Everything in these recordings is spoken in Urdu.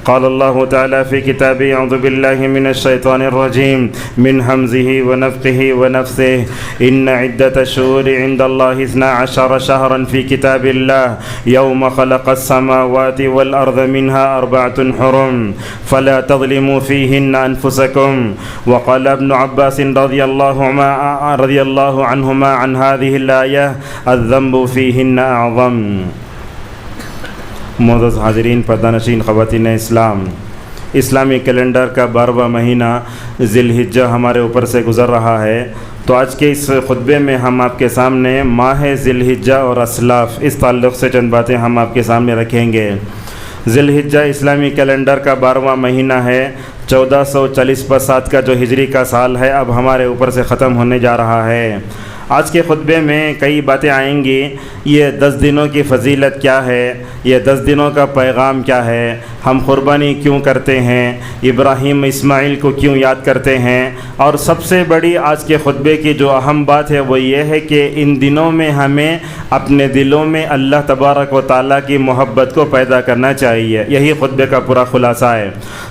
قال الله تعالى في كتابه أعوذ بالله من الشيطان الرجيم من همزه ونفخه ونفثه إن عدة الشهور عند الله 12 شهرا في كتاب الله يوم خلق السماوات والأرض منها 4 حرم فلا تظلموا فيهن أنفسكم. وقال ابن عباس رضي الله عنهما عن هذه الآية الذنب فيهن أعظم. معزز حاضرین، پردہ خواتین اسلام، اسلامی کیلنڈر کا 12واں مہینہ ذی الحجہ ہمارے اوپر سے گزر رہا ہے. تو آج کے اس خطبے میں ہم آپ کے سامنے ماہ ذی الحجہ اور اسلاف اس تعلق سے چند باتیں ہم آپ کے سامنے رکھیں گے. ذی الحجہ اسلامی کیلنڈر کا 12واں مہینہ ہے. 1440 کا جو ہجری کا سال ہے اب ہمارے اوپر سے ختم ہونے جا رہا ہے. آج کے خطبے میں کئی باتیں آئیں گی. یہ 10 دنوں کی فضیلت کیا ہے، یہ 10 دنوں کا پیغام کیا ہے، ہم قربانی کیوں کرتے ہیں، ابراہیم اسماعیل کو کیوں یاد کرتے ہیں، اور سب سے بڑی آج کے خطبے کی جو اہم بات ہے وہ یہ ہے کہ ان دنوں میں ہمیں اپنے دلوں میں اللہ تبارک و تعالیٰ کی محبت کو پیدا کرنا چاہیے. یہی خطبے کا پورا خلاصہ ہے.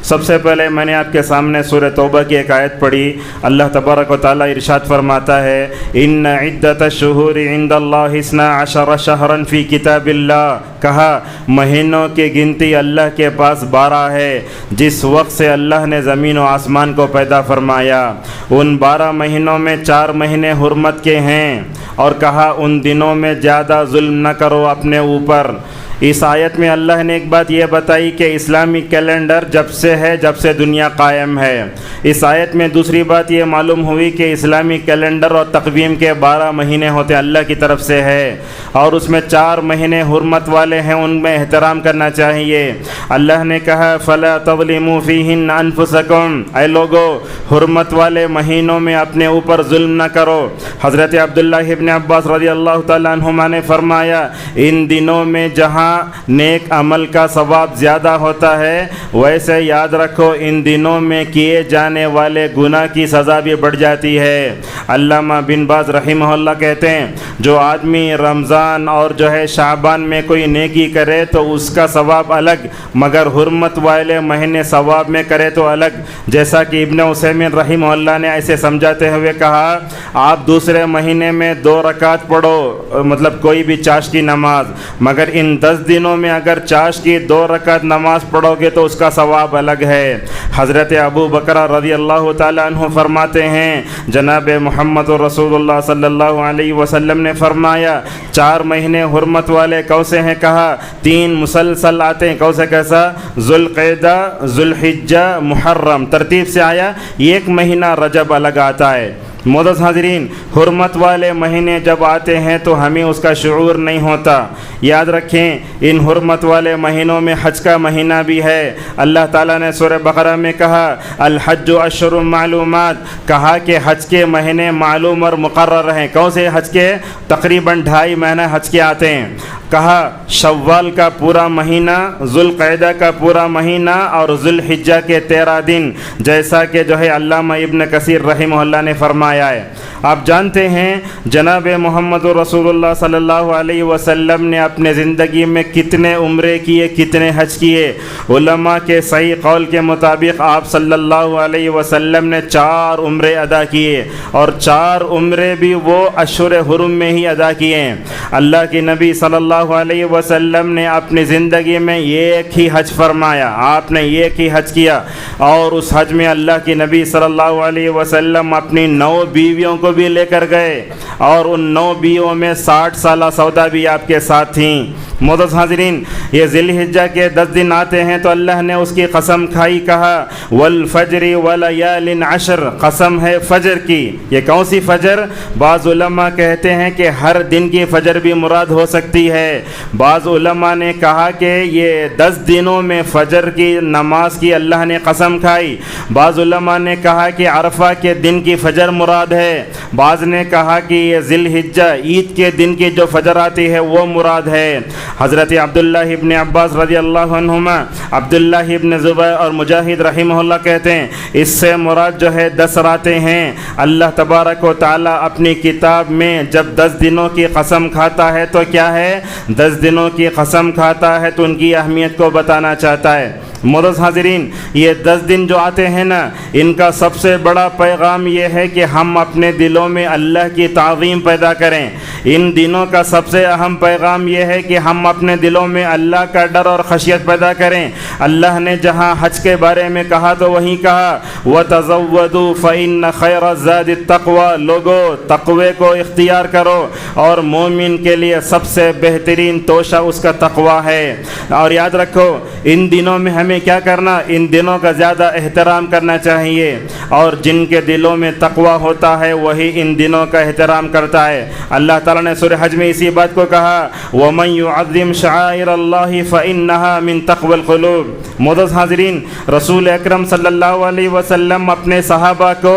سب سے پہلے میں نے آپ کے سامنے سورہ توبہ کی ایک آیت پڑھی. اللہ تبارک و تعالیٰ ارشاد فرماتا ہے ان عدت الشہور عند اللہ 12 شہرا فی کتاب اللہ. کہا مہینوں کی گنتی اللہ کے پاس 12 ہے. جس وقت سے اللہ نے زمین و آسمان کو پیدا فرمایا ان 12 مہینوں میں 4 مہینے حرمت کے ہیں، اور کہا ان دنوں میں زیادہ ظلم نہ کرو اپنے اوپر. اس آیت میں اللہ نے ایک بات یہ بتائی کہ اسلامی کیلنڈر جب سے دنیا قائم ہے. اس آیت میں دوسری بات یہ معلوم ہوئی کہ اسلامی کیلنڈر اور تقویم کے 12 مہینے ہوتے اللہ کی طرف سے ہے، اور اس میں 4 مہینے حرمت والے ہیں، ان میں احترام کرنا چاہیے. اللہ نے کہا فَلَا تَظْلِمُوا فِيهِنَّ أَنفُسَكُمْ، اے لوگو حرمت والے مہینوں میں اپنے اوپر ظلم نہ کرو. حضرت عبداللہ ابن عباس رضی اللہ تعالیٰ عنہما نے فرمایا ان دنوں میں جہاں نیک عمل کا ثواب زیادہ ہوتا ہے ویسے یاد رکھو ان دنوں میں کیے جانے والے گناہ کی سزا بھی بڑھ جاتی ہے. علامہ بن باز رحمہ اللہ کہتے ہیں جو آدمی رمضان اور شعبان میں کوئی نیکی کرے تو اس کا ثواب الگ، مگر حرمت والے مہینے ثواب میں کرے تو الگ. جیسا کہ ابن عثیمین رحمہ اللہ نے ایسے سمجھاتے ہوئے کہا آپ دوسرے مہینے میں 2 رکعت پڑھو، مطلب کوئی بھی چاش کی نماز، مگر ان 10 دنوں میں اگر چاش کی 2 رکعت نماز پڑھو گے تو اس کا ثواب الگ ہے. حضرت ابو بکر رضی اللہ تعالیٰ عنہ فرماتے ہیں جناب محمد رسول اللہ صلی اللہ علیہ وسلم نے فرمایا 4 مہینے حرمت والے کون سے ہیں؟ کہا 3 مسلسل آتے ہیں. کون سے کیسا؟ ذوالقعدہ، ذوالحجہ، محرم، ترتیب سے آیا. 1 مہینہ رجب الگ آتا ہے. معزز حاضرین، حرمت والے مہینے جب آتے ہیں تو ہمیں اس کا شعور نہیں ہوتا. یاد رکھیں ان حرمت والے مہینوں میں حج کا مہینہ بھی ہے. اللہ تعالیٰ نے سورہ بقرہ میں کہا الحج اشہر معلومات، کہا کہ حج کے مہینے معلوم اور مقرر ہیں. کون سے حج کے؟ تقریباً 2.5 مہینے حج کے آتے ہیں. کہا شوال کا پورا مہینہ، ذوالقعدہ کا پورا مہینہ اور ذوالحجہ کے 13 دن، جیسا کہ علامہ ابن کثیر رحمہ اللہ نے فرمایا ہے. آپ جانتے ہیں جناب محمد رسول اللہ صلی اللہ علیہ وسلم نے اپنے زندگی میں کتنے عمرے کیے، کتنے حج کیے. علماء کے صحیح قول کے مطابق آپ صلی اللہ علیہ وسلم نے 4 عمرے ادا کیے، اور 4 عمرے بھی وہ اشہر حرم میں ہی ادا کیے. اللہ کے نبی صلی اللہ علیہ وسلم نے اپنی زندگی میں ایک ہی حج فرمایا، آپ نے ایک ہی حج کیا، اور اس حج میں اللہ کے نبی صلی اللہ علیہ وسلم اپنی 9 بیویوں کو بھی لے کر گئے، اور ان 9 بیویوں میں 60 سالہ سودا بھی آپ کے ساتھ تھیں. معزز حاضرین، یہ ذی الحجہ کے 10 دن آتے ہیں تو اللہ نے اس کی قسم کھائی، کہا والفجر ولیال عشر، قسم ہے فجر کی. یہ کون سی فجر؟ بعض علماء کہتے ہیں کہ ہر دن کی فجر بھی مراد ہو سکتی ہے. بعض علماء نے کہا کہ یہ 10 دنوں میں فجر کی نماز کی اللہ نے قسم کھائی. بعض علماء نے کہا کہ عرفہ کے دن کی فجر مراد ہے. بعض نے کہا کہ یہ ذی الحجہ عید کے دن کی جو فجر آتی ہے وہ مراد ہے. حضرت عبداللہ ابن عباس رضی اللہ عنہما، عبداللہ ابن زبیر اور مجاہد رحمہ اللہ کہتے ہیں اس سے مراد 10 راتیں ہیں. اللہ تبارک و تعالیٰ اپنی کتاب میں جب 10 دنوں کی قسم کھاتا ہے تو کیا ہے؟ 10 دنوں کی قسم کھاتا ہے تو ان کی اہمیت کو بتانا چاہتا ہے. معزز حاضرین، یہ 10 دن جو آتے ہیں نا، ان کا سب سے بڑا پیغام یہ ہے کہ ہم اپنے دلوں میں اللہ کی تعظیم پیدا کریں۔ ان دنوں کا سب سے اہم پیغام یہ ہے کہ ہم اپنے دلوں میں اللہ کا ڈر اور خشیت پیدا کریں۔ اللہ نے جہاں حج کے بارے میں کہا تو وہیں کہا وَتَزَوَّدُوا فَإِنَّ خَيْرَ الزَّادِ التَّقْوَى، لوگو تقوی کو اختیار کرو، اور مومن کے لیے سب سے بہترین توشہ اس کا تقوی ہے۔ اور یاد رکھو ان دنوں میں ہمیں کیا کرنا، ان دنوں کا زیادہ احترام کرنا چاہیے، اور جن کے دلوں میں تقوی ہوتا ہے وہی ان دنوں کا احترام کرتا ہے۔ اللہ تعالیٰ نے سورہ حج میں اسی بات کو کہا وَمَن يُعَظِّمْ شَعَائِرَ اللَّهِ فَإِنَّهَا مِن تَقْوَى الْقُلُوبِ۔ معزز حاضرین، رسول اکرم صلی اللہ علیہ وسلم اپنے صحابہ کو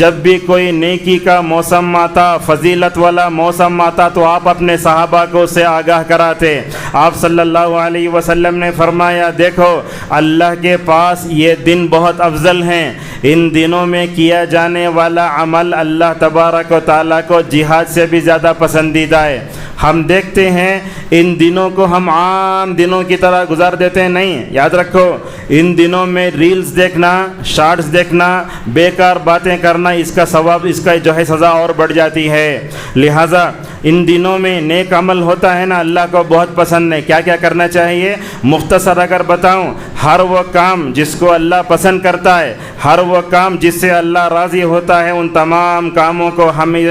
جب بھی کوئی نیکی کا موسم آتا، فضیلت والا موسم آتا، تو آپ اپنے صحابہ کو اس سے آگاہ کراتے۔ آپ صلی اللہ علیہ وسلم نے فرمایا دیکھو اللہ کے پاس یہ دن بہت افضل ہیں، ان دنوں میں کیا جانے والا عمل اللہ تبارک و تعالیٰ کو جہاد سے بھی زیادہ پسندیدہ ہے۔ ہم دیکھتے ہیں ان دنوں کو ہم عام دنوں کی طرح گزار دیتے ہیں، نہیں، یاد رکھو ان دنوں میں ریلز دیکھنا، شارٹس دیکھنا، بیکار باتیں کرنا، اس کا ثواب، اس کا جو ہے سزا اور بڑھ جاتی ہے۔ لہٰذا ان دنوں میں نیک عمل ہوتا ہے نا، اللہ کو بہت پسند ہے۔ کیا کیا کرنا چاہیے؟ مختصر اگر بتاؤں، ہر وہ کام جس کو اللہ پسند کرتا ہے، ہر وہ کام جس سے اللہ راضی ہوتا ہے، ان تمام کاموں کو ہمیں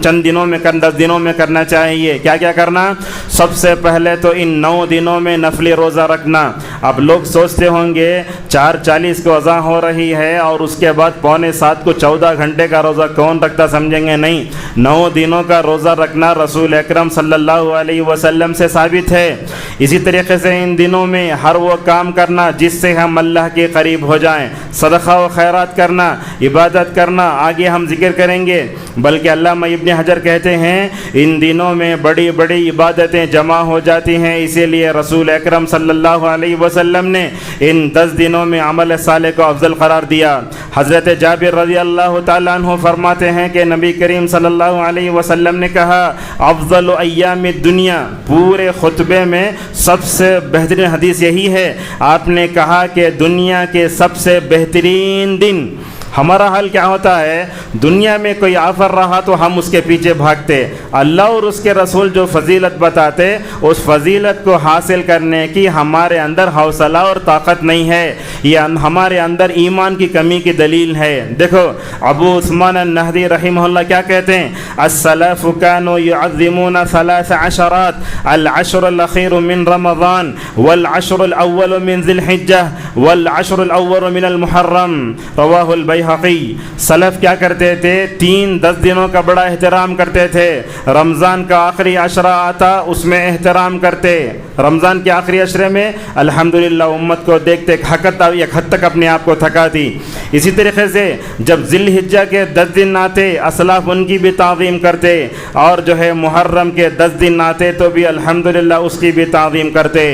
چند دنوں میں 10 دنوں میں کرنا چاہیے۔ کیا کیا کرنا؟ سب سے پہلے تو ان 9 دنوں میں نفلی روزہ رکھنا۔ اب لوگ سوچتے ہوں گے 4:40 کو اذان ہو رہی ہے اور اس کے بعد 6:45 کو 14 گھنٹے کا روزہ کون رکھتا، سمجھیں گے؟ نہیں، 9 دنوں کا روزہ رکھنا رسول اکرم صلی اللہ علیہ وسلم سے ثابت ہے۔ اسی طریقے سے ان دنوں میں ہر وہ کام کرنا جس سے ہم اللہ کے قریب ہو جائیں، صدقہ و خیرات کرنا، عبادت کرنا، آگے ہم ذکر کریں گے۔ بلکہ علامہ ابن حجر کہتے ہیں ان دنوں میں بڑی بڑی عبادتیں جمع ہو جاتی ہیں، اسی لیے رسول اکرم صلی اللہ علیہ وسلم نے ان 10 دنوں میں عمل صالح کو افضل قرار دیا۔ حضرت جابر رضی اللہ تعالیٰ عنہ فرماتے ہیں کہ نبی کریم صلی اللہ علیہ وسلم نے کہا افضل ایام الدنیا، پورے خطبے میں سب سے بہترین حدیث یہی ہے۔ آپ نے کہا کہ دنیا کے سب سے بہترین دن، ہمارا حال کیا ہوتا ہے؟ دنیا میں کوئی آفر رہا تو ہم اس کے پیچھے بھاگتے، اللہ اور اس کے رسول جو فضیلت بتاتے اس فضیلت کو حاصل کرنے کی ہمارے اندر حوصلہ اور طاقت نہیں ہے، یہ ہمارے اندر ایمان کی کمی کی دلیل ہے۔ دیکھو ابو عثمان النہدی رحمہ اللہ کیا کہتے ہیں، السلف كانوا يعظمون 3 عشرات، العشر الأخير من رمضان، والعشر الأول من ذي الحجة، والعشر الأول من المحرم، رواہ البیہقی۔ سلف کیا کرتے تھے؟ 10 دنوں کا بڑا احترام کرتے تھے۔ رمضان کا آخری عشرہ آتا اس میں احترام کرتے، رمضان کے آخری عشرے میں الحمدللہ امت کو دیکھتے ایک حد تک اپنے آپ کو تھکاتی۔ اسی طریقے سے جب ذی الحجہ کے 10 دن آتے اسلاف ان کی بھی تعظیم کرتے، اور جو ہے محرم کے 10 دن آتے تو بھی الحمدللہ اس کی بھی تعظیم کرتے۔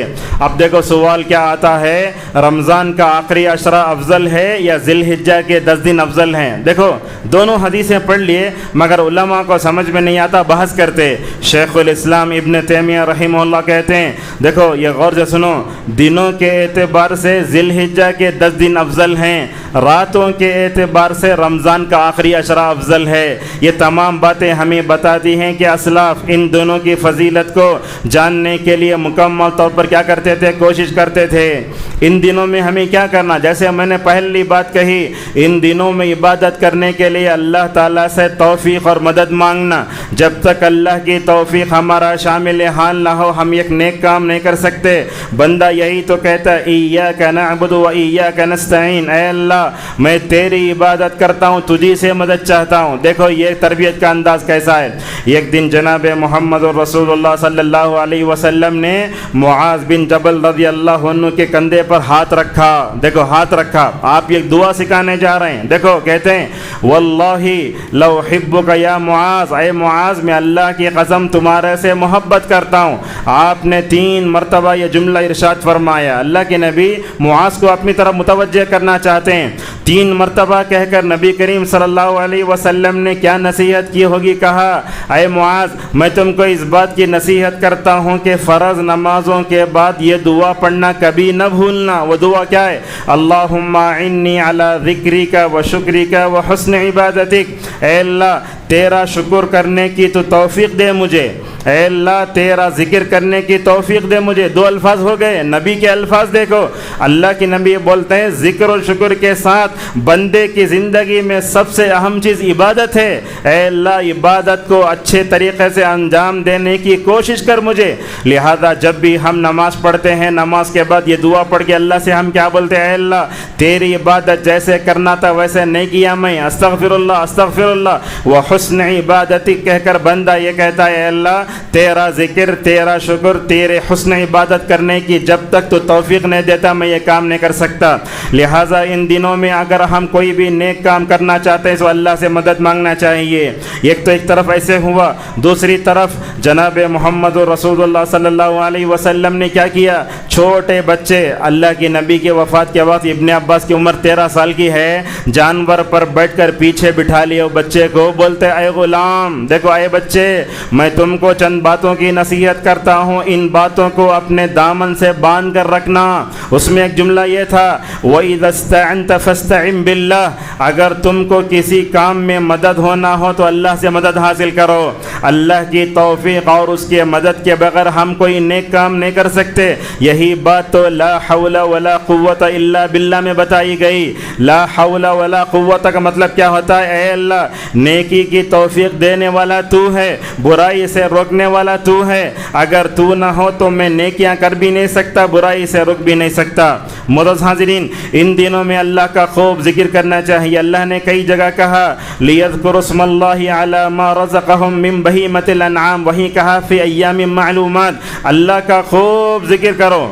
اب دیکھو سوال کیا آتا ہے، رمضان کا آخری عشرہ افضل ہے یا ذی الحجہ کے 10 دن افضل ہیں؟ دیکھو دونوں حدیثیں پڑھ لیے مگر علماء کو سمجھ میں نہیں آتا، بحث کرتے۔ شیخ الاسلام ابن تیمیہ رحمہ اللہ کہتے ہیں دیکھو یہ غور سے سنو، دنوں کے اعتبار سے ذی الحجہ کے 10 دن افضل ہیں، راتوں کے اعتبار سے رمضان کا آخری عشرہ افضل ہے۔ یہ تمام باتیں ہمیں بتاتی ہیں کہ اسلاف ان دونوں کی فضیلت کو جاننے کے لیے مکمل طور پر کیا کرتے تھے؟ کوشش کرتے تھے۔ ان دنوں میں ہمیں کیا کرنا، جیسے میں نے پہلی بات کہی، ان دنوں میں عبادت کرنے کے لیے اللہ تعالیٰ سے توفیق اور مدد مانگنا۔ جب تک اللہ کی توفیق ہمارا شامل حال نہ ہو ہم ایک نیک کام نہیں کر سکتے۔ بندہ یہی تو کہتا ہے ایاک نعبد و ایاک نستعین، اے اللہ میں تیری عبادت کرتا ہوں، تجھی سے مدد چاہتا ہوں۔ دیکھو یہ تربیت کا انداز کیسا ہے۔ ایک دن جناب محمد رسول اللہ صلی اللہ علیہ وسلم نے معاذ بن جبل رضی اللہ عنہ کے کندھے پر ہاتھ رکھا۔ دیکھو ہاتھ رکھا، آپ یہ دعا سکھانے جا رہے ہیں۔ دیکھو کہتے ہیں واللہ لو احبک یا معاذ، اے معاذ میں اللہ کی قسم تمہارے سے محبت کرتا ہوں۔ آپ نے 3 مرتبہ یہ جملہ ارشاد فرمایا۔ اللہ کے نبی معاذ کو اپنی طرف متوجہ کرنا چاہتے ہیں۔ 3 مرتبہ کہہ کر نبی کریم صلی اللہ علیہ وسلم نے کیا نصیحت کی ہوگی؟ کہا اے معاذ میں تم کو اس بات کی نصیحت کرتا ہوں کہ فرض نمازوں کے بعد یہ دعا پڑھنا کبھی نہ بھولنا۔ وہ دعا کیا ہے؟ اللہم اعنی علی ذکرک و شکرک و حسن عبادتک، اے اللہ تیرا شکر کرنے کی تو توفیق دے مجھے، اے اللہ تیرا ذکر کرنے کی توفیق دے مجھے۔ 2 الفاظ ہو گئے، نبی کے الفاظ دیکھو، اللہ کے نبی بولتے ہیں ذکر و شکر کے ساتھ بندے کی زندگی میں سب سے اہم چیز عبادت ہے، اے اللہ عبادت کو اچھے طریقے سے انجام دینے کی کوشش کر مجھے۔ لہذا جب بھی ہم نماز پڑھتے ہیں، نماز کے بعد یہ دعا پڑھ کے اللہ سے ہم کیا بولتے ہیں؟ اے اللہ تیری عبادت جیسے کرنا تھا ویسے نہیں کیا میں، استغفر اللہ و حسن عبادتک کہہ کر بندہ یہ کہتا ہے اے اللہ تیرا ذکر تیرا شکر تیرے حسن عبادت کرنے کی جب تک تو توفیق نہیں دیتا میں یہ کام نہیں کر سکتا۔ لہٰذا ان دنوں میں اگر ہم کوئی بھی نیک کام کرنا چاہتے ہیں تو اللہ سے مدد مانگنا چاہیے۔ ایک طرف ایسے ہوا، دوسری طرف جناب محمد رسول اللہ صلی اللہ علیہ وسلم نے کیا کیا؟ چھوٹے بچے، اللہ کی نبی کے وفات کے بعد ابن عباس کی عمر 13 سال کی ہے، جانور پر بیٹھ کر پیچھے بٹھا لیے بچے کو، بولتے اے غلام دیکھو اے بچے میں تم کو چند باتوں کی نصیحت کرتا ہوں، ان باتوں کو اپنے دامن سے باندھ کر رکھنا۔ اس میں ایک جملہ یہ تھا وَإِذَا اسْتَعَنْتَ فَاسْتَعِنْ بِاللَّهِ، اگر تم کو کسی کام میں مدد ہونا ہو تو اللہ سے مدد حاصل کرو۔ اللہ کی توفیق اور اس کی مدد کے بغیر ہم کوئی نیک کام نہیں کر سکتے۔ یہی بات تو لا حول ولا قوت الا باللہ میں بتائی گئی۔ لا حول ولا قوت کا مطلب کیا ہوتا ہے؟ اے اللہ نیکی کی توفیق دینے والا تو ہے، برائی سے روکنے والا تو ہے، اگر تو نہ ہو تو میں نیکیاں کر بھی نہیں سکتا، برائی سے رک بھی نہیں سکتا۔ معزز حاضرین، ان دنوں میں اللہ کا خوب ذکر کرنا چاہیے۔ اللہ نے کئی جگہ کہا لِيَذْكُرُوا اسْمَ اللَّهِ عَلَى مَا رَزَقَهُم مِّن بَهِيمَةِ الْأَنْعَامِ، وہیں کہا فِي أَيَّامٍ مَّعْلُومَاتٍ، اللہ کا خوب ذکر کرو۔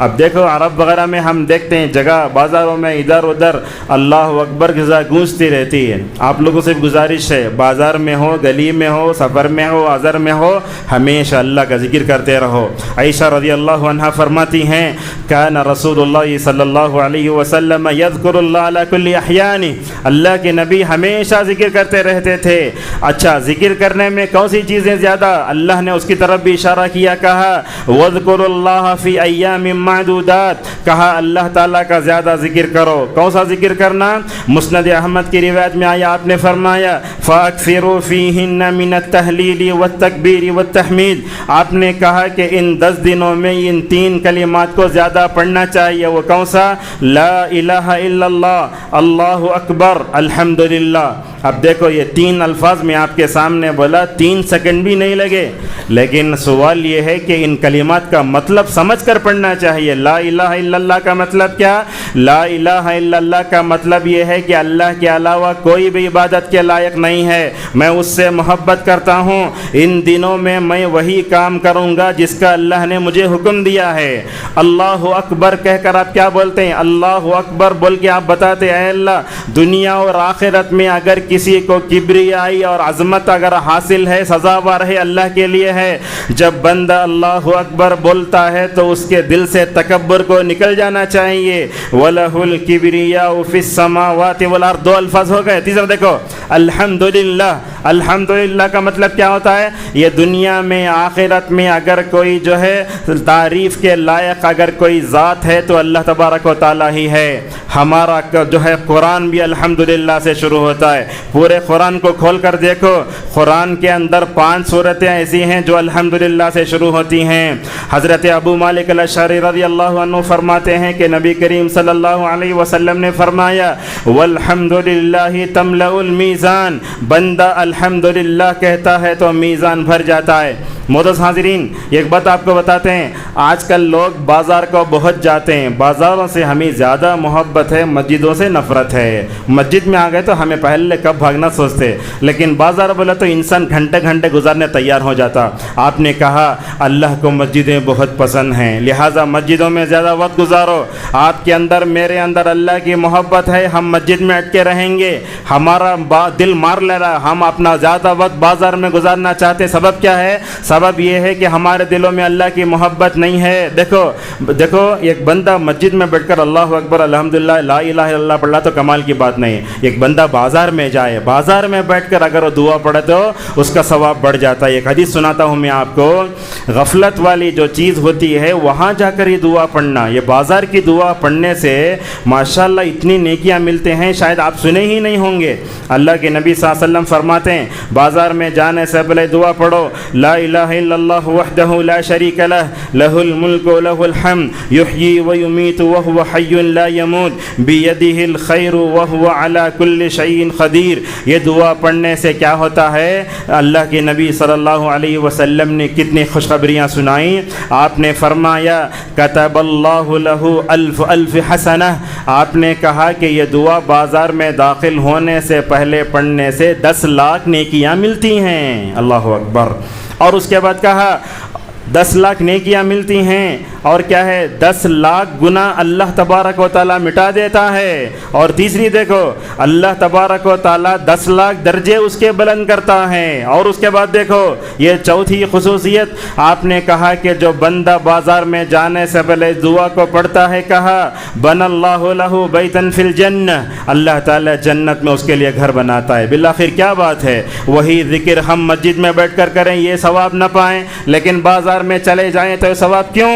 اب دیکھو عرب وغیرہ میں ہم دیکھتے ہیں جگہ بازاروں میں ادھر ادھر اللہ اکبر کی گونجتی رہتی ہے۔ آپ لوگوں سے گزارش ہے بازار میں ہو، گلی میں ہو، سفر میں ہو، عذر میں ہو، ہمیشہ اللہ کا ذکر کرتے رہو۔ عائشہ رضی اللہ عنہا فرماتی ہیں کان رسول اللہ صلی اللہ علیہ وسلم یذکر اللہ علی کل احیان، اللہ کے نبی ہمیشہ ذکر کرتے رہتے تھے۔ اچھا ذکر کرنے میں کون سی چیزیں زیادہ؟ اللہ نے اس کی طرف بھی اشارہ کیا، کہا وَاذْكُرُوا اللَّهَ فِي أَيَّامٍ معدودات، کہا اللہ تعالیٰ کا زیادہ ذکر کرو۔ کون سا ذکر کرنا؟ مسند احمد کی روایت میں آیا، آپ نے فرمایا فَأَكْثِرُوا فِيهِنَّ مِنَ التَّهْلِيلِ وَالتَّكْبِيرِ وَالتَّحْمِيدِ، آپ نے کہا کہ ان 10 دنوں میں ان 3 کلمات کو زیادہ پڑھنا چاہیے۔ وہ کون سا؟ لا الہ الا اللہ، اللہ اکبر، الحمدللہ۔ اب دیکھو یہ 3 الفاظ میں آپ کے سامنے بولا، 3 سیکنڈ بھی نہیں لگے، لیکن سوال یہ ہے کہ ان کلمات کا مطلب سمجھ کر پڑھنا چاہیے۔ لا الہ الا اللہ کا مطلب کیا؟ لا الہ الا اللہ کا مطلب یہ ہے کہ اللہ کے علاوہ کوئی بھی عبادت کے لائق نہیں ہے، میں اس سے محبت کرتا ہوں، ان دنوں میں میں وہی کام کروں گا جس کا اللہ نے مجھے حکم دیا ہے۔ اللہ اکبر کہہ کر آپ کیا بولتے ہیں؟ اللہ اکبر بول کے آپ بتاتے اے اللہ دنیا اور آخرت میں اگر کسی کو کبریائی اور عظمت اگر حاصل ہے، سزاوار ہے، اللہ کے لیے ہے۔ جب بندہ اللہ اکبر بولتا ہے تو اس کے دل سے تکبر کو نکل جانا چاہیے۔ وَلَهُ الْكِبْرِيَاءُ فِي السَّمَاوَاتِ وَالْأَرْضِ، 2 الفاظ ہو گئے۔ تیسرا دیکھو الحمدللہ، الحمدللہ کا مطلب کیا ہوتا ہے؟ یہ دنیا میں آخرت میں اگر کوئی جو ہے تعریف کے لائق اگر کوئی ذات ہے تو اللہ تبارک و تعالیٰ ہی ہے۔ ہمارا جو ہے قرآن بھی الحمدللہ سے شروع ہوتا ہے۔ پورے قرآن کو کھول کر دیکھو، قرآن کے اندر 5 سورتیں ایسی ہیں جو الحمدللہ سے شروع ہوتی ہیں۔ حضرت ابو مالک الاشعری رضی اللہ عنہ فرماتے ہیں کہ نبی کریم صلی اللہ علیہ وسلم نے فرمایا والحمدللہ تملأ المیزان، بندہ الحمدللہ کہتا ہے تو میزان بھر جاتا ہے۔ معزز حاضرین، ایک بات آپ کو بتاتے ہیں، آج کل لوگ بازار کو بہت جاتے ہیں، بازاروں سے ہمیں زیادہ محبت ہے، مسجدوں سے نفرت ہے۔ مسجد میں آ گئے تو ہمیں پہلے کب بھاگنا سوچتے، لیکن بازار بولا تو انسان گھنٹے گھنٹے گزارنے تیار ہو جاتا۔ آپ نے کہا اللہ کو مسجدیں بہت پسند ہیں، لہٰذا مسجدوں میں زیادہ وقت گزارو۔ آپ کے اندر میرے اندر اللہ کی محبت ہے، ہم مسجد میں اٹکے رہیں گے، ہمارا دل مار لے رہا، ہم اپنا زیادہ وقت بازار میں گزارنا چاہتے۔ سبب کیا ہے؟ سبب سبب یہ ہے کہ ہمارے دلوں میں اللہ کی محبت نہیں ہے۔ دیکھو ایک بندہ مسجد میں بیٹھ کر اللہ اکبر الحمدللہ لا الہ الا اللہ پڑھا تو کمال کی بات نہیں ہے، ایک بندہ بازار میں جائے، بازار میں بیٹھ کر اگر وہ دعا پڑھے تو اس کا ثواب بڑھ جاتا ہے۔ ایک حدیث سناتا ہوں میں آپ کو، غفلت والی جو چیز ہوتی ہے وہاں جا کر یہ دعا پڑھنا، یہ بازار کی دعا پڑھنے سے ماشاءاللہ اتنی نیکیاں ملتے ہیں شاید آپ سنے ہی نہیں ہوں گے۔ اللہ کے نبی صلی اللہ علیہ وسلم فرماتے ہیں بازار میں جانے سے پہلے دعا پڑھو، لا الہ الا اللہ وحدہ لا شریک لہ لہ الملک ولہ الحمد یحیی ویمیت وہو حی لا یموت بیدہ الخیر وہو علی کل شیء قدیر۔ یہ دعا پڑھنے سے کیا ہوتا ہے؟ اللہ کے نبی صلی اللہ علیہ وسلم نے کتنی خوشخبریاں سنائیں۔ آپ نے فرمایا کتب اللہ لہ الف الف حسنہ، آپ نے کہا کہ یہ دعا بازار میں داخل ہونے سے پہلے پڑھنے سے 10 لاکھ نیکیاں ملتی ہیں۔ اللہ اکبر۔ اور اس کے بعد کہا 10 لاکھ نیکیاں ملتی ہیں، اور کیا ہے 10 لاکھ گناہ اللہ تبارک و تعالیٰ مٹا دیتا ہے۔ اور تیسری دیکھو اللہ تبارک و تعالیٰ 10 لاکھ درجے اس کے بلند کرتا ہے۔ اور اس کے بعد دیکھو یہ چوتھی خصوصیت، آپ نے کہا کہ جو بندہ بازار میں جانے سے پہلے دعا کو پڑھتا ہے، کہا بن اللہ لہ بیتن فی الجنہ، اللہ تعالیٰ جنت میں اس کے لیے گھر بناتا ہے۔ بالآخر کیا بات ہے، وہی ذکر ہم مسجد میں بیٹھ کر کریں یہ ثواب نہ پائیں، لیکن بازار میں چلے جائیں تو ثواب کیوں؟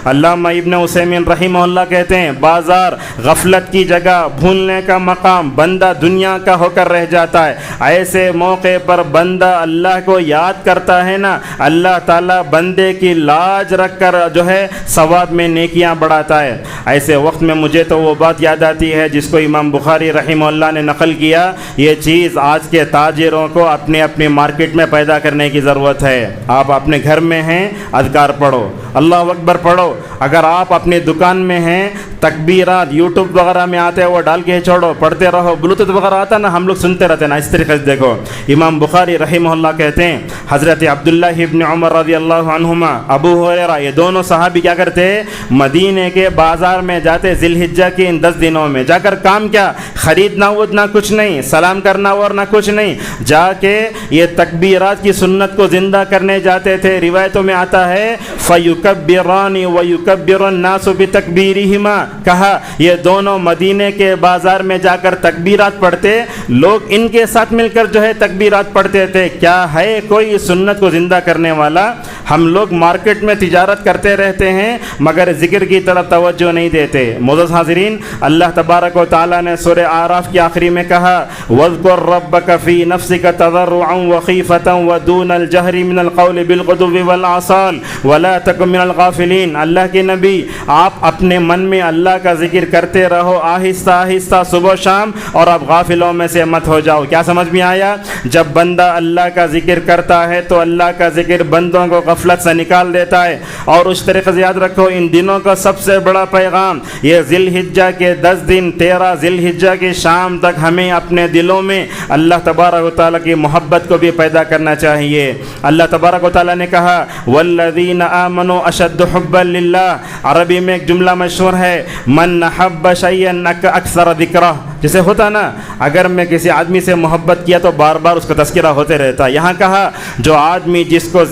علامہ ابن عثیمین رحمہ اللہ کہتے ہیں بازار غفلت کی جگہ، بھولنے کا مقام، بندہ دنیا کا ہو کر رہ جاتا ہے۔ ایسے موقع پر بندہ اللہ کو یاد کرتا ہے نا، اللہ تعالیٰ بندے کی لاج رکھ کر جو ہے ثواب میں نیکیاں بڑھاتا ہے۔ ایسے وقت میں مجھے تو وہ بات یاد آتی ہے جس کو امام بخاری رحمہ اللہ نے نقل کیا، یہ چیز آج کے تاجروں کو اپنے مارکیٹ میں پیدا کرنے کی ضرورت ہے۔ آپ اپنے گھر میں ہیں اذکار پڑھو، اللہ اکبر پڑھو، اگر آپ اپنی دکان میں ہیں تکبیرات یوٹیوب وغیرہ میں آتے ہیں وہ ڈال کے چھوڑو، پڑھتے رہو، بلوٹوتھ وغیرہ آتا نا ہم لوگ سنتے رہتے ہیں نا، اس طریقے سے دیکھو۔ امام بخاری رحمہ اللہ کہتے ہیں حضرت عبداللہ ابن عمر رضی اللہ عنہما، ابو ہریرہ، یہ دونوں صحابی کیا کرتے؟ مدینے کے بازار میں جاتے ذی الحجہ کے ان 10 دنوں میں، جا کر کام کیا؟ خریدنا ودنا کچھ نہیں، سلام کرنا ورنہ کچھ نہیں، جا کے یہ تکبیرات کی سنت کو زندہ کرنے جاتے تھے۔ روایتوں میں آتا ہے فَيُكَبِّرَانِ وَيُكَبِّرُ النَّاسُ بِتَكْبِيرِهِمَا، کہا یہ دونوں مدینے کے بازار میں جا کر تکبیرات پڑھتے، لوگ ان کے ساتھ مل کر جو ہے تکبیرات پڑھتے تھے۔ کیا ہے کوئی سنت کو زندہ کرنے والا؟ ہم لوگ مارکیٹ میں تجارت کرتے رہتے ہیں مگر ذکر کی طرف توجہ نہیں دیتے۔ معزز حاضرین، اللہ تبارک و تعالیٰ نے سورہ اعراف کی آخری میں کہا وَاذْكُر رَّبَّكَ فِي نَفْسِكَ تَضَرُّعًا وَخِيفَةً وَدُونَ الْجَهْرِ مِنَ الْقَوْلِ بِالْغُدُوِّ وَالْآصَالِ وَلَا تَكُن مِّنَ الْغَافِلِينَ۔ اللہ کے نبی آپ اپنے من میں اللہ کا ذکر کرتے رہو آہستہ آہستہ صبح و شام، اور آپ غافلوں میں سے مت ہو جاؤ۔ کیا سمجھ میں آیا؟ جب بندہ اللہ کا ذکر کرتا ہے تو اللہ کا ذکر بندوں کو غفلت سے نکال دیتا ہے۔ اور اس طریقے سے یاد رکھو ان دنوں کا سب سے بڑا پیغام یہ ذی الحجہ کے 10 دن 13 ذی الحجہ کی شام تک ہمیں اپنے دلوں میں اللہ تبارک و تعالیٰ کی محبت کو بھی پیدا کرنا چاہیے۔ اللہ تبارک و تعالیٰ نے کہا والذین آمنوا اشد حبا للہ، عربی میں ایک جملہ مشہور ہے من حب شیئا اکثر ذکرہ، جیسے ہوتا نا اگر میں کسی آدمی سے محبت کیا تو بار بار اس کا تذکرہ ہوتے رہتا ہے۔ یہاں کہا جو آدمی جس کو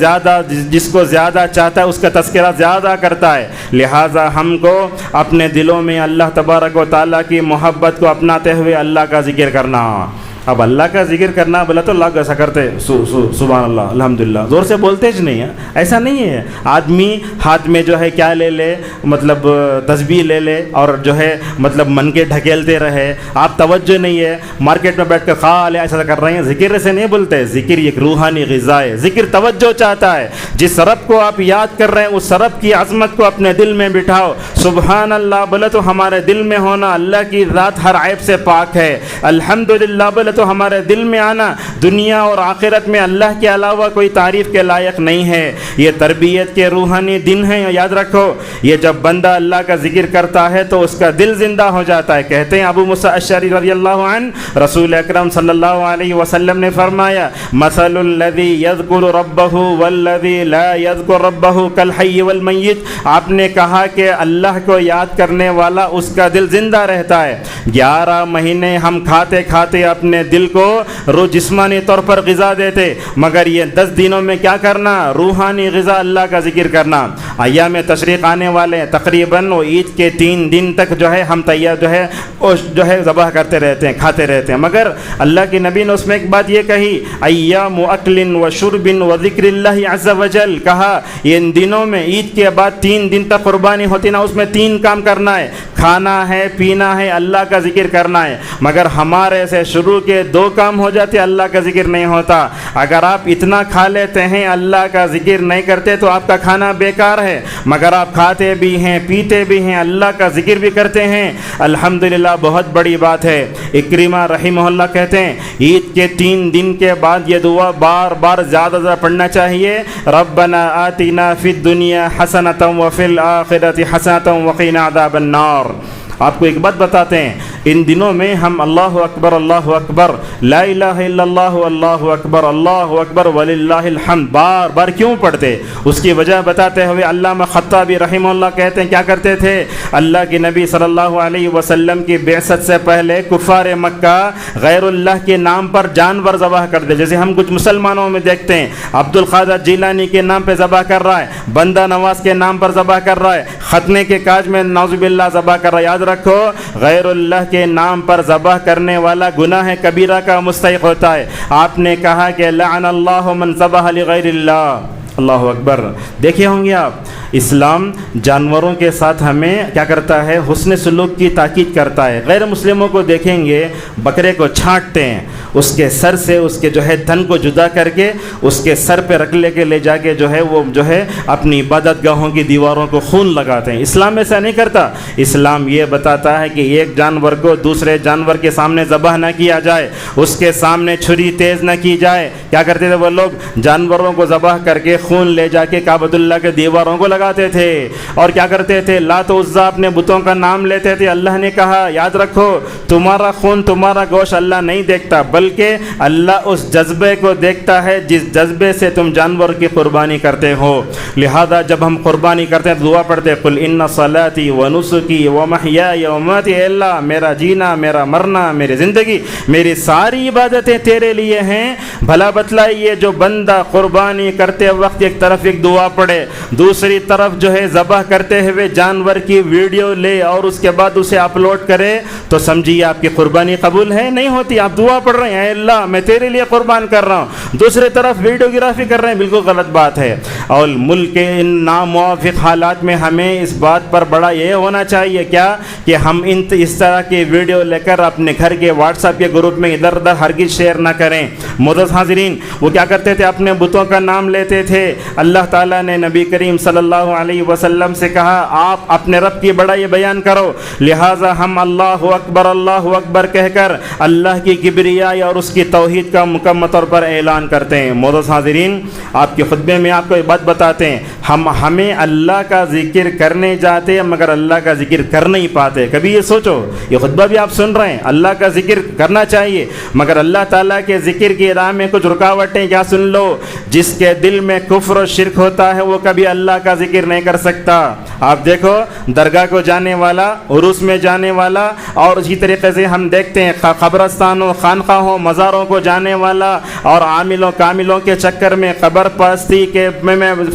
زیادہ چاہتا ہے اس کا تذکرہ زیادہ کرتا ہے، لہٰذا ہم کو اپنے دلوں میں اللہ تبارک و تعالیٰ کی محبت کو اپناتے ہوئے اللہ کا ذکر کرنا۔ اب اللہ کا ذکر کرنا بولا تو اللہ ایسا کرتے سبحان اللہ الحمدللہ زور سے بولتے ہی نہیں ہے، ایسا نہیں ہے۔ آدمی ہاتھ میں جو ہے کیا لے لے، مطلب تسبیح لے لے اور جو ہے مطلب من کے ڈھکیلتے رہے، آپ توجہ نہیں ہے، مارکیٹ میں بیٹھ کر خالے ایسا کر رہے ہیں، ذکر سے نہیں بولتے۔ ذکر ایک روحانی غذا ہے، ذکر توجہ چاہتا ہے۔ جس رب کو آپ یاد کر رہے ہیں اس رب کی عظمت کو اپنے دل میں بٹھاؤ، سبحان اللہ بولے تو ہمارے دل میں ہونا، اللہ کی ذات ہر عیب سے پاک ہے، الحمدللہ بولے تو ہمارے دل میں آنا، دنیا اور آخرت میں اللہ کے علاوہ کوئی تعریف کے لائق نہیں ہے۔ یہ تربیت کے روحانی دن ہیں، یاد رکھو۔ یہ جب بندہ اللہ کا ذکر کرتا ہے تو اس کا دل زندہ ہو جاتا ہے۔ کہتے ہیں ابو موسیٰ اشعری رضی اللہ عنہ، رسول اکرم صلی اللہ علیہ وسلم نے فرمایا مثل الذی یذکر ربہ والذی لا یذکر ربہ کالحی والمیت۔ آپ نے کہا کہ اللہ کو یاد کرنے والا اس کا دل زندہ رہتا ہے۔ 11 مہینے ہم کھاتے کھاتے اپنے دل کو جسمانی طور پر غذا دیتے، مگر یہ 10 دنوں میں کیا کرنا؟ روحانی غذا اللہ کا ذکر کرنا۔ ایام تشریق آنے والے ہیں، تقریباً وہ عید کے 3 دن تک جو ہے ہم تیار جو ہے ذبح کرتے رہتے ہیں، کھاتے رہتے ہیں، مگر اللہ کے نبی نے اس میں ایک بات یہ کہی، ایام اکل و شرب و ذکر اللہ عز وجل، کہا ان دنوں میں عید کے بعد 3 دن تک قربانی ہوتی نا، اس میں 3 کام کرنا ہے، کھانا ہے، پینا ہے، اللہ کا ذکر کرنا ہے، مگر ہمارے سے شروع کے 2 کام ہو جاتے، اللہ کا ذکر نہیں ہوتا۔ اگر آپ اتنا کھا لیتے ہیں اللہ کا ذکر نہیں کرتے تو آپ کا کھانا بیکار ہے، مگر آپ کھاتے بھی ہیں، پیتے بھی ہیں، اللہ کا ذکر بھی کرتے ہیں، الحمدللہ بہت بڑی بات ہے۔ اکرمہ رحمہ اللہ کہتے ہیں عید کے 3 دن کے بعد یہ دعا بار بار زیادہ پڑھنا چاہیے، ربنا آتنا فی الدنیا حسنۃ وفی الآخرۃ حسنۃ وقنا عذاب النار۔ آپ کو ایک بات بتاتے ہیں، ان دنوں میں ہم اللہ اکبر لا الہ الا اللہ اللہ اکبر وللہ الحمد بار بار کیوں پڑھتے؟ اس کی وجہ بتاتے ہوئے علامہ خطابی رحمہ اللہ کہتے ہیں کیا کرتے تھے؟ اللہ کے نبی صلی اللہ علیہ وسلم کی بعثت سے پہلے کفار مکہ غیر اللہ کے نام پر جانور ذبح کرتے، جیسے ہم کچھ مسلمانوں میں دیکھتے ہیں عبد القادر جیلانی کے نام پہ ذبح کر رہا ہے، بندہ نواز کے نام پر ذبح کر رہا ہے، ختنے کے کاج میں نعوذ باللہ ذبح کر رہا ہے۔ یاد رکھو غیر اللہ کے نام پر ذبح کرنے والا گناہ کبیرہ کا مستحق ہوتا ہے۔ آپ نے کہا کہ لعن اللہ من ذبح لغیر اللہ، اللہ اکبر۔ دیکھے ہوں گے آپ، اسلام جانوروں کے ساتھ ہمیں کیا کرتا ہے؟ حسن سلوک کی تاکید کرتا ہے۔ غیر مسلموں کو دیکھیں گے بکرے کو چھانٹتے ہیں، اس کے سر سے اس کے جو ہے تھن کو جدا کر کے اس کے سر پہ رکھ لے جا کے جو ہے وہ جو ہے اپنی عبادت گاہوں کی دیواروں کو خون لگاتے ہیں۔ اسلام ایسا نہیں کرتا، اسلام یہ بتاتا ہے کہ ایک جانور کو دوسرے جانور کے سامنے ذبح نہ کیا جائے، اس کے سامنے چھری تیز نہ کی جائے۔ کیا کرتے تھے وہ لوگ؟ جانوروں کو ذبح کر کے خون لے جا کے کعبۃ اللہ کے دیواروں کو لگاتے تھے، اور کیا کرتے تھے؟ لات و عزیٰ اپنے بتوں کا نام لیتے تھے۔ اللہ نے کہا یاد رکھو تمہارا خون تمہارا گوشت اللہ نہیں دیکھتا، بلکہ اللہ اس جذبے کو دیکھتا ہے جس جذبے سے تم جانور کی قربانی کرتے ہو۔ لہذا جب ہم قربانی کرتے ہیں دعا پڑھتے قل ان صلاتی و نسکی و محیای و مماتی، اے اللہ میرا جینا، میرا مرنا، میری زندگی، میری ساری عبادتیں تیرے لیے ہیں۔ بھلا بتلائیے جو بندہ قربانی کرتے وقت ایک طرف ایک دعا پڑھے، دوسری طرف جو ہے ذبح کرتے ہوئے جانور کی ویڈیو لے اور اس کے بعد اسے اپلوڈ کرے، تو سمجھیے آپ کی قربانی قبول ہے نہیں ہوتی۔ آپ دعا پڑھ رہے ہیں اے اللہ میں تیرے لیے قربان کر رہا ہوں، دوسری طرف ویڈیوگرافی کر رہے ہیں، بالکل غلط بات ہے۔ اور ملک کے ان ناموافق حالات میں ہمیں اس بات پر بڑا یہ ہونا چاہیے کیا کہ ہم اس طرح کی ویڈیو لے کر اپنے گھر کے واٹس ایپ کے گروپ میں ادھر ادھر ہرگز شیئر نہ کریں۔ معزز حاضرین، وہ کیا کرتے تھے؟ اپنے بتوں کا نام لیتے تھے۔ اللہ تعالیٰ نے نبی کریم صلی اللہ علیہ وسلم سے کہا آپ اپنے رب کی بڑائی بیان کرو، لہٰذا ہم اللہ اکبر کہہ کر اللہ کی کبریائی اور اس کی توحید کا مکمل طور پر اعلان کرتے ہیں۔ معزز حاضرین، آپ کے خطبے میں آپ کو ایک بات بتاتے ہیں، ہمیں اللہ کا ذکر کرنے جاتے ہیں مگر اللہ کا ذکر کر نہیں پاتے۔ کبھی یہ سوچو، یہ خطبہ بھی آپ سن رہے ہیں، اللہ کا ذکر کرنا چاہیے مگر اللہ تعالیٰ کے ذکر کی راہ میں کچھ رکاوٹیں کیا؟ سن لو، جس کے دل میں کفر و شرک ہوتا ہے وہ کبھی اللہ کا ذکر نہیں کر سکتا۔ آپ دیکھو درگاہ کو جانے والا، عرس میں جانے والا، اور اسی طریقے سے ہم دیکھتے ہیں قبرستانوں، خانقاہوں، مزاروں کو جانے والا اور عاملوں کاملوں کے چکر میں قبر پرستی کے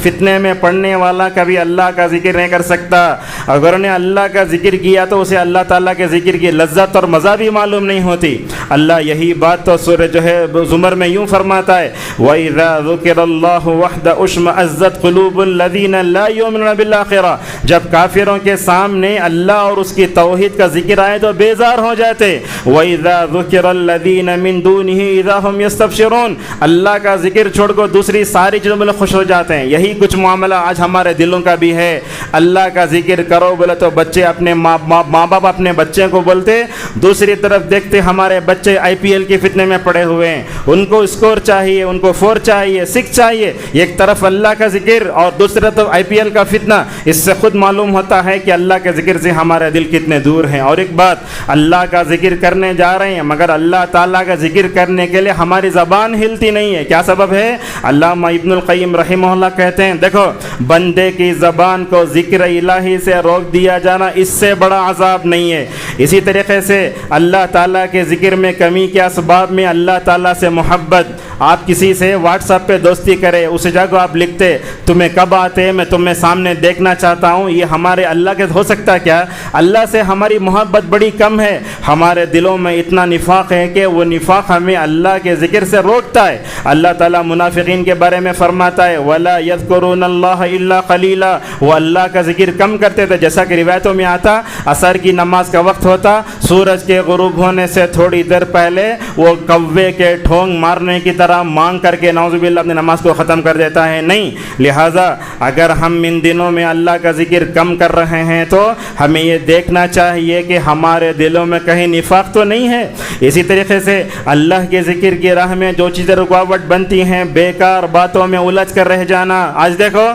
فتنے میں پڑنے والا کبھی اللہ کا ذکر نہیں کر سکتا۔ اگر انہیں اللہ کا ذکر کیا تو اسے اللہ تعالیٰ کے ذکر کی لذت اور مزہ بھی معلوم نہیں ہوتی۔ اللہ یہی بات تو سورہ جو ہے زمر میں یوں فرماتا ہے وَإِذَا ذُكِرَ اللَّهُ وَحْدَهُ اشْمَأَزَّتْ قُلُوبُ الَّذِينَ لَا يُؤْمِنُونَ بِالْآخِرَةِ، جب کافروں کے سامنے اللہ اور اس کی توحید کا ذکر آئے تو بیزار ہو جاتے۔ وَإِذَا ذُكِرَ الَّذِينَ مِن دُونِهِ إِذَا هُمْ يَسْتَبْشِرُونَ، اللہ کا ذکر چھوڑ کو دوسری ساری چیزوں میں خوش ہو جاتے ہیں۔ یہی کچھ معاملہ آج ہمارے دلوں کا بھی ہے۔ اللہ کا ذکر کرو بولے تو بچے اپنے ماں باپ اپنے بچے کو بولتے، دوسری طرف دیکھتے ہمارے بچے IPL کے فتنے میں پڑے ہوئے ہیں، ان کو اسکور چاہیے، ان کو 4 چاہیے، 6 چاہیے، ایک طرف اللہ کا ذکر اور دوسری طرف IPL کا فتنہ۔ اس سے خود معلوم ہوتا ہے کہ اللہ کے ذکر سے ہمارے دل کتنے دور ہیں۔ اور ایک بات، اللہ کا ذکر کرنے جا رہے ہیں مگر اللہ تعالیٰ کا ذکر کرنے کے لیے ہماری زبان ہلتی نہیں ہے. کیا سبب ہے؟ علامہ ابن القیم رحمہ اللہ کہتے ہیں دیکھو بندے کی زبان کو ذکر الہی سے روک دیا جانا اس سے بڑا عذاب نہیں ہے. اسی طریقے سے اللہ تعالیٰ کے ذکر میں کمی کے اسباب میں اللہ تعالیٰ سے محبت. آپ کسی سے واٹس ایپ پہ دوستی کرے, اسے جا کو آپ لکھتے تمہیں کب آتے, میں تمہیں سامنے دیکھنا چاہتا ہوں, یہ ہمارے اللہ کے ہو سکتا ہے کیا؟ اللہ سے ہماری محبت بڑی کم ہے. ہمارے دلوں میں اتنا نفاق ہے کہ وہ نفاق ہمیں اللہ کے ذکر سے روکتا ہے. اللہ تعالیٰ منافقین کے بارے میں فرماتا ہے وَلَا يَذْكُرُونَ اللَّهَ إِلَّا قَلِيلًا, وہ اللہ کا ذکر کم کرتے تھے. جیسا کہ روایتوں میں آتا عصر کی نماز کا وقت ہوتا, سورج کے غروب ہونے سے تھوڑی دیر پہلے وہ کوے کے ٹھونگ مارنے کی طرح مانگ کر کے نعوذ باللہ اپنی نماز کو ختم کر دیتا ہے. نہیں, لہٰذا اگر ہم ان دنوں میں اللہ کا ذکر کم کر رہے ہیں تو ہمیں یہ دیکھنا چاہیے کہ ہمارے دلوں میں کہیں نفاق تو نہیں ہے. اسی طریقے سے اللہ کے ذکر کی راہ میں جو چیزیں رکاوٹ بنتی ہیں, بیکار باتوں میں الجھ کر رہ جانا. آج دیکھو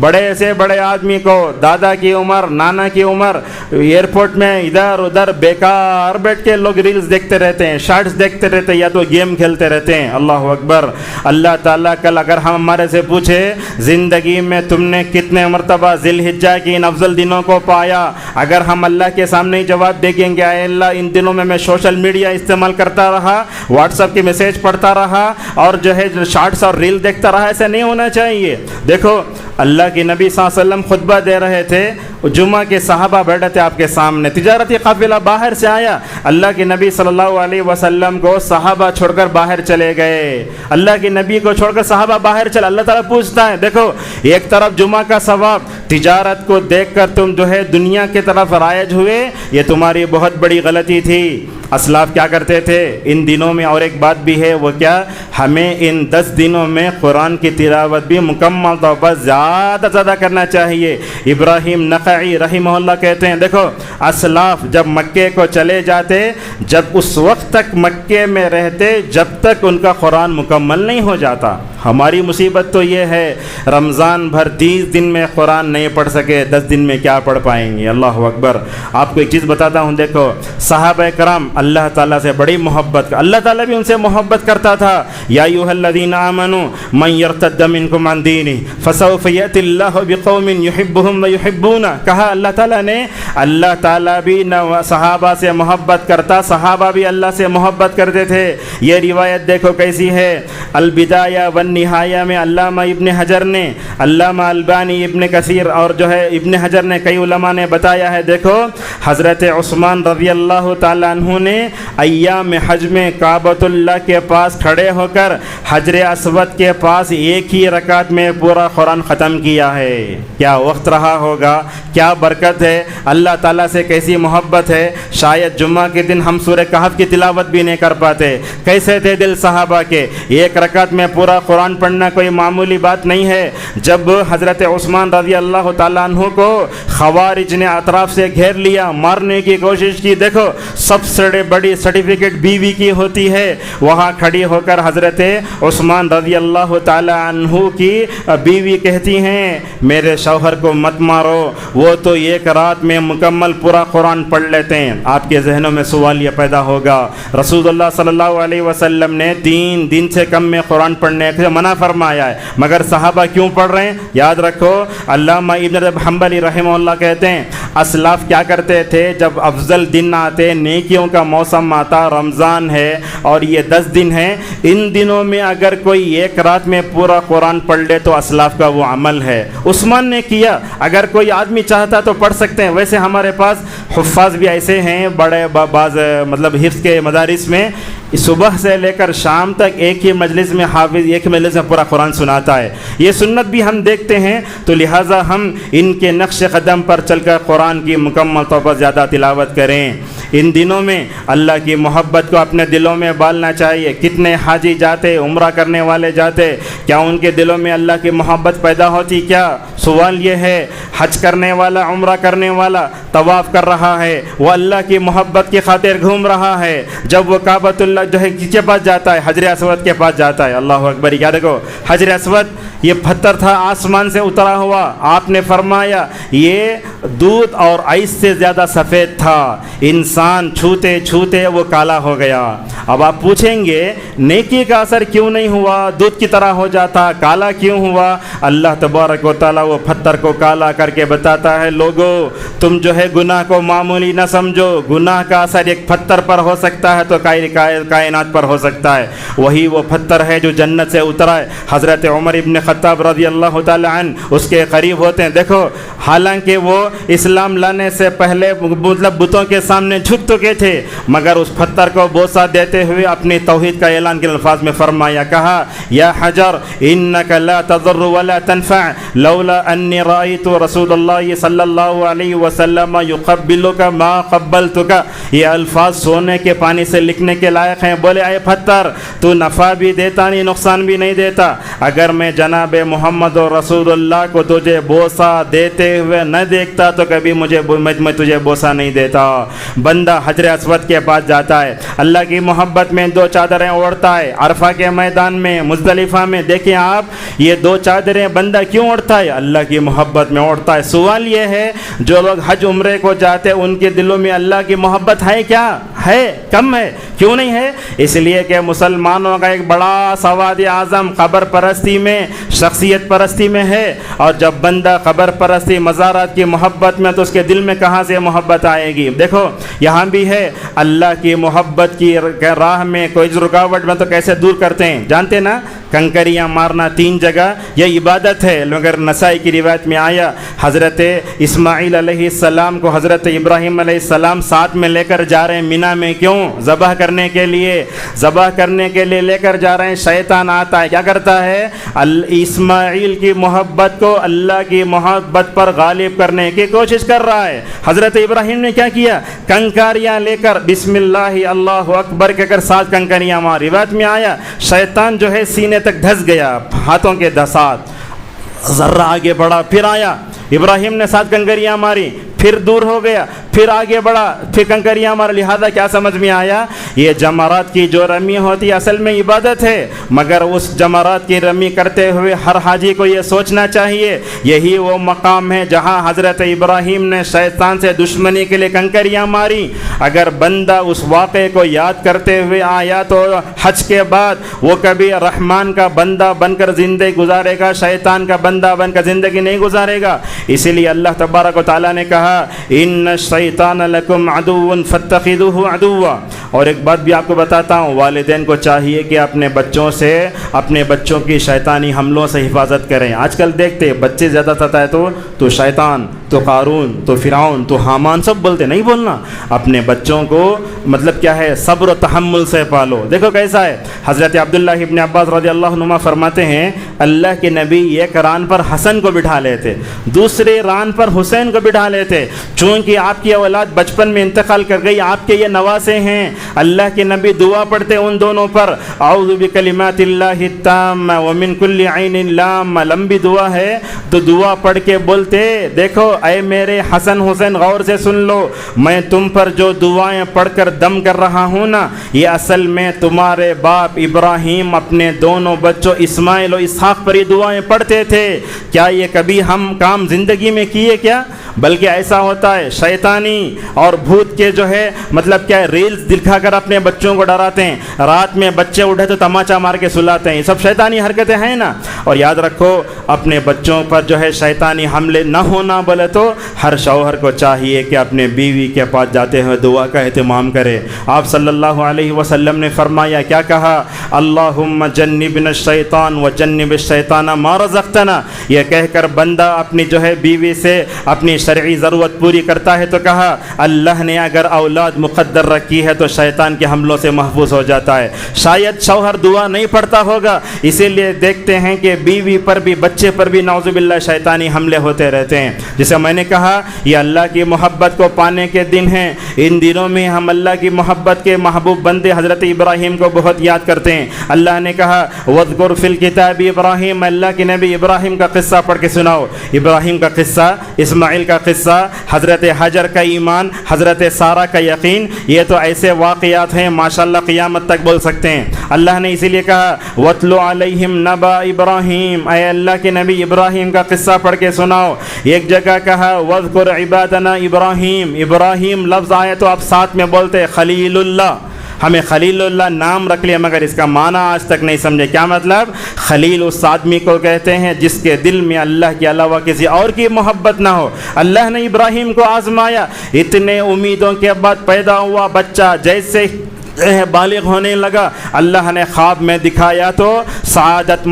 بڑے سے بڑے آدمی کو دادا کی عمر, نانا کی عمر, ایئرپورٹ میں ادھر ادھر بیکار بیٹھ کے لوگ ریلز دیکھتے رہتے ہیں, شارٹس دیکھتے رہتے ہیں, یا تو گیم کھیلتے رہتے ہیں. اللہ اکبر. اللہ تعالیٰ کل اگر ہم ہمارے سے پوچھے زندگی میں تم نے کتنے مرتبہ ذی الحجہ کی ان افضل دنوں کو پایا, اگر ہم اللہ کے سامنے ہی جواب دیکھیں گے اے اللہ ان دنوں میں سوشل میڈیا استعمال کرتا رہا, واٹس ایپ کی میسیج پڑھتا رہا اور جو ہے شارٹس اور ریل دیکھتا رہا, ایسا نہیں ہونا چاہیے. دیکھو اللہ کے نبی صلی اللہ علیہ وسلم خطبہ دے رہے تھے, جمعہ کے صحابہ بیٹھے تھے آپ کے سامنے, تجارتی قافلہ باہر سے آیا, اللہ کے نبی صلی اللہ علیہ وسلم کو صحابہ چھوڑ کر باہر چلے گئے. اللہ کے نبی کو چھوڑ کر صحابہ باہر چلے. اللہ تعالیٰ پوچھتا ہے دیکھو ایک طرف جمعہ کا ثواب, تجارت کو دیکھ کر تم جو ہے دنیا کی طرف رائج ہوئے, یہ تمہاری بہت بڑی غلطی تھی. اسلاف کیا کرتے تھے ان دنوں میں؟ اور ایک بات بھی ہے, وہ کیا, ہمیں ان 10 دنوں میں قرآن کی تلاوت بھی مکمل طور پر زیادہ زیادہ کرنا چاہیے. ابراہیم نخعی رحمہ اللہ کہتے ہیں دیکھو اسلاف جب مکے کو چلے جاتے, جب اس وقت تک مکے میں رہتے جب تک ان کا قرآن مکمل نہیں ہو جاتا. ہماری مصیبت تو یہ ہے رمضان بھر 30 دن میں قرآن نہیں پڑھ سکے, 10 دن میں کیا پڑھ پائیں گے. اللہ اکبر. آپ کو ایک چیز بتاتا ہوں, دیکھو صحابہ کرام اللہ تعالیٰ سے بڑی محبت, اللہ تعالیٰ بھی ان سے محبت کرتا تھا. یا ایھا الذین آمنوا من یرتد منکم عن دینہ فسوف یأتی اللہ بقوم یحبهم ویحبونہ. کہا اللہ تعالیٰ نے, اللہ تعالیٰ بھی صحابہ سے محبت کرتا, صحابہ بھی اللہ سے محبت کرتے تھے. یہ روایت دیکھو کیسی ہے, البدایہ والنہایہ میں علامہ ابن حجر نے, علامہ البانی, ابن کثیر اور جو ہے ابن حجر نے, کئی علماء نے بتایا ہے. دیکھو حضرت عثمان رضی اللہ تعالیٰ عنہ نے ایام حج میں کعبۃ اللہ کے پاس کھڑے ہو کر حجر اسود کے پاس ایک ہی رکعت میں پورا قرآن ختم کیا ہے. کیا وقت رہا ہوگا, کیا برکت ہے, اللہ تعالیٰ سے کیسی محبت ہے. شاید جمعہ کے دن ہم سورہ کہف کی تلاوت بھی نہیں کر پاتے. کیسے تھے دل صحابہ کے, ایک رکعت میں پورا قرآن پڑھنا کوئی معمولی بات نہیں ہے. جب حضرت عثمان رضی اللہ تعالیٰ عنہ کو خوارج نے اطراف سے گھیر لیا, مارنے کی کوشش کی, دیکھو سب سے بڑی سرٹیفکیٹ بیوی کی ہوتی ہے, وہاں کھڑی ہو کر حضرت عثمان رضی اللہ تعالیٰ عنہ کی بیوی کہتی ہیں میرے شوہر کو مت مارو, وہ تو ایک رات میں مکمل پورا قرآن پڑھ لیتے ہیں. آپ کے ذہنوں میں سوال یہ پیدا ہوگا, رسول اللہ صلی اللہ علیہ وسلم نے 3 دن سے کم میں قرآن پڑھنے سے منع فرمایا ہے, مگر صحابہ کیوں پڑھ رہے ہیں؟ یاد رکھو علامہ ابن رجب حنبلی رحمہ اللہ کہتے ہیں اسلاف کیا کرتے تھے, جب افضل دن آتے, نیکیوں کا موسم آتا, رمضان ہے اور یہ 10 دن ہیں, ان دنوں میں اگر کوئی ایک رات میں پورا قرآن پڑھ لے تو اسلاف کا وہ عمل ہے. عثمان نے کیا, اگر کوئی آدمی چاہتا تو پڑھ سکتے ہیں. ویسے ہمارے پاس حفاظ بھی ایسے ہیں بڑے بعض مطلب حفظ کے مدارس میں صبح سے لے کر شام تک ایک ہی مجلس میں حافظ ایک مجلس میں پورا قرآن سناتا ہے. یہ سنت بھی ہم دیکھتے ہیں, تو لہٰذا ہم ان کے نقش قدم پر چل کر قرآن کی مکمل طور پر زیادہ تلاوت کریں. ان دنوں میں اللہ کی محبت کو اپنے دلوں میں بالنا چاہیے. کتنے حاجی جاتے, عمرہ کرنے والے جاتے, کیا ان کے دلوں میں اللہ کی محبت پیدا ہوتی؟ کیا سوال یہ ہے, حج کرنے والا, عمرہ کرنے والا طواف کر رہا ہے, وہ اللہ کی محبت کی خاطر گھوم رہا ہے. جب وہ کعبۃ اللہ جو ہے کس کے پاس جاتا ہے, حجر اسود کے پاس جاتا ہے. اللہ اکبر. کیا دیکھو حجر اسود یہ پتھر تھا آسمان سے اترا ہوا، آپ نے فرمایا یہ دودھ اور آئس سے زیادہ سفید تھا، انسان چھوتے چھوتے وہ کالا ہو گیا۔ اب آپ پوچھیں گے نیکی کا اثر کیوں نہیں ہوا، دودھ کی طرح ہو جاتا، کالا کیوں ہوا؟ اللہ تبارک و تعالیٰ وہ پتھر کو کالا کر کے بتاتا ہے لوگو تم جو ہے گناہ کو معمولی نہ سمجھو، گناہ کا اثر ایک پتھر پر ہو سکتا ہے تو کائنات پر ہو سکتا ہے۔ وہی وہ پتھر ہے جو جنت سے اترا ہے۔ حضرت عمر ابن خطاب رضی اللہ تعالی عنہ اس کے قریب ہوتے ہیں۔ دیکھو حالانکہ وہ اسلام لانے سے پہلے مطلب بتوں کے سامنے جھک چکے تھے، مگر اس پتھر کو بوسہ دیتے ہوئے اپنی توحید کا اعلان کے الفاظ میں فرمایا، کہا یا حجر انک لا تضر ولا تنفع لولا انی رأیت رسول اللہ صلی اللہ علیہ وسلم یقبلک ما قبلتک۔ یہ الفاظ سونے کے پانی سے لکھنے کے لائق ہیں۔ بولے اے پتھر تو نفع بھی دیتا نہیں نقصان بھی نہیں دیتا، اگر میں جناب محمد و رسول اللہ کو تجھے بوسہ دیتے ہوئے نہ دیکھتا تو کبھی میں تجھے بوسہ نہیں دیتا۔ بندہ حجر اسود کے پاس جاتا ہے، اللہ کی محبت میں دو چادریں اوڑھتا ہے۔ عرفہ کے میدان میں مزدلفہ میں دیکھیں آپ، یہ دو چادریں بندہ کیوں اوڑھتا ہے؟ اللہ کی محبت میں اوڑھتا ہے۔ سوال یہ ہے جو لوگ حج عمرے کو جاتے ہیں ان کے دلوں میں اللہ کی محبت ہے کیا؟ ہے؟ کم ہے؟ کیوں نہیں ہے؟ اس لیے کہ مسلمانوں کا ایک بڑا سواد اعظم قبر پرستی میں، شخصیت پرستی میں ہے، اور جب بندہ قبر پرستی مزارات کی محبت میں تو اس کے دل میں کہاں سے محبت آئے گی؟ دیکھو یہاں بھی ہے اللہ کی محبت کی راہ میں کوئی رکاوٹ میں تو کیسے دور کرتے ہیں جانتے نا؟ کنکریاں مارنا 3 جگہ یہ عبادت ہے، مگر نسائی کی روایت میں آیا حضرت اسماعیل علیہ السلام کو حضرت ابراہیم علیہ السلام ساتھ میں لے کر جا رہے ہیں مینا میں، کیوں؟ ذبح کرنے کے لیے لے کر جا رہے ہیں۔ شیطان آتا ہے، کیا کرتا ہے؟ اسماعیل کی محبت کو اللہ کی محبت پر غالب کرنے کی کوشش کر رہا ہے۔ حضرت ابراہیم نے کیا کیا؟ کنکریاں لے کر بسم اللہ اللہ اکبر کہہ کر 7 کنکریاں مار۔ روایت میں آیا شیطان جو ہے سینے تک دھس گیا، ہاتھوں کے دھسات، ذرہ آگے بڑھا، پھر آیا ابراہیم نے 7 کنکریاں ماری، پھر دور ہو گیا، پھر آگے بڑھا، پھر کنکریاں مار۔ لہذا کیا سمجھ میں آیا؟ یہ جمرات کی جو رمی ہوتی ہے اصل میں عبادت ہے، مگر اس جمرات کی رمی کرتے ہوئے ہر حاجی کو یہ سوچنا چاہیے یہی وہ مقام ہے جہاں حضرت ابراہیم نے شیطان سے دشمنی کے لیے کنکریاں ماری۔ اگر بندہ اس واقعے کو یاد کرتے ہوئے آیا تو حج کے بعد وہ کبھی رحمان کا بندہ بن کر زندگی گزارے گا، شیطان کا بندہ بن کر زندگی نہیں گزارے گا۔ اسی لیے اللہ تبارک و تعالیٰ نے کہا ان الشیطان لکم عدو فاتخذوہ عدوا۔ اور ایک بات بھی آپ کو بتاتا ہوں، والدین کو چاہیے کہ اپنے بچوں کی شیطانی حملوں سے حفاظت کریں۔ آج کل دیکھتے بچے زیادہ ستائے تو شیطان، تو قارون، تو فرعون، تو حامان سب بولتے، نہیں بولنا۔ اپنے بچوں کو مطلب کیا ہے صبر و تحمل سے پالو۔ دیکھو کیسا ہے، حضرت عبداللہ ابن عباس رضی اللہ عنہما فرماتے ہیں اللہ کے نبی ایک ران پر حسن کو بٹھا لیتے، دوسرے ران پر حسین کو بٹھا لیتے، چونکہ آپ کی اولاد بچپن میں انتقال کر گئی، آپ کے یہ نواسے ہیں، اللہ کے نبی دعا پڑھتے ان دونوں پر، اعوذ بکلمات اللہ التامہ ومن کل عین لامہ، لمبی دعا ہے تو دعا پڑھ کے بولتے دیکھو اے میرے حسن حسین غور سے سن لو، میں تم پر جو دعائیں پڑھ کر دم کر رہا ہوں نا، یہ اصل میں تمہارے باپ ابراہیم اپنے دونوں بچوں اسماعیل و اسحاق پر یہ دعائیں پڑھتے تھے۔ کیا یہ کبھی ہم کام زندگی میں کیے کیا؟ بلکہ ایسا ہوتا ہے شیطانی اور بھوت کے جو ہے مطلب کیا ہے ریلز دکھا کر اپنے بچوں کو ڈراتے ہیں، رات میں بچے اٹھے تو تماچا مار کے سلاتے ہیں، یہ سب شیطانی حرکتیں ہیں نا۔ اور یاد رکھو اپنے بچوں پر جو ہے شیطانی حملے نہ ہونا بولے تو ہر شوہر کو چاہیے کہ اپنے بیوی کے پاس جاتے ہوئے دعا کا اہتمام کرے۔ آپ صلی اللہ علیہ وسلم نے فرمایا، کیا کہا؟ اللہم جنبنا الشیطان وجنب الشیطان ما رزقتنا۔ یہ کہہ کر بندہ اپنی جو ہے بیوی سے اپنی شرعی ضرورت پوری کرتا ہے تو کہا اللہ نے اگر اولاد مقدر رکھی ہے تو شیطان کے حملوں سے محفوظ ہو جاتا ہے۔ شاید شوہر دعا نہیں پڑھتا ہوگا، اسی لیے دیکھتے ہیں کہ بیوی پر بھی بچے پر بھی نعوذ باللہ شیطانی حملے ہوتے رہتے ہیں، جسے میں نے کہا یہ اللہ کی محبت کو پانے کے دن ہیں، ان دنوں میں ہم اللہ کی محبت کے محبوب بندے حضرت ابراہیم کو بہت یاد کرتے ہیں۔ اللہ نے کہا وَاذْكُرْ فِي الْكِتَابِ ابراہیم، اللہ کے نبی ابراہیم کا قصہ پڑھ کے سناؤ۔ ابراہیم کا قصہ، اسماعیل کا قصہ، حضرت حجر کا ایمان، حضرت سارہ کا یقین، یہ تو ایسے واقعات ہیں ماشاءاللہ قیامت تک بول سکتے ہیں۔ اللہ نے اسی لیے کہا وَاتْلُ عَلَيْهِمْ نَبَأَ ابراہیم، اے اللہ کے نبی ابراہیم کا قصہ پڑھ کے سناؤ۔ ایک جگہ کہا وَاذْكُرْ عِبَادَنَا ابراہیم، ابراہیم لفظ آئے تو آپ ساتھ میں بولتے خلیل اللہ، ہمیں خلیل اللہ نام رکھ لیا مگر اس کا معنی آج تک نہیں سمجھے۔ کیا مطلب؟ خلیل اس آدمی کو کہتے ہیں جس کے دل میں اللہ کے علاوہ کسی اور کی محبت نہ ہو۔ اللہ نے ابراہیم کو آزمایا، اتنے امیدوں کے بعد پیدا ہوا بچہ، جیسے بالغ ہونے لگا اللہ نے خواب میں دکھایا تو سعادت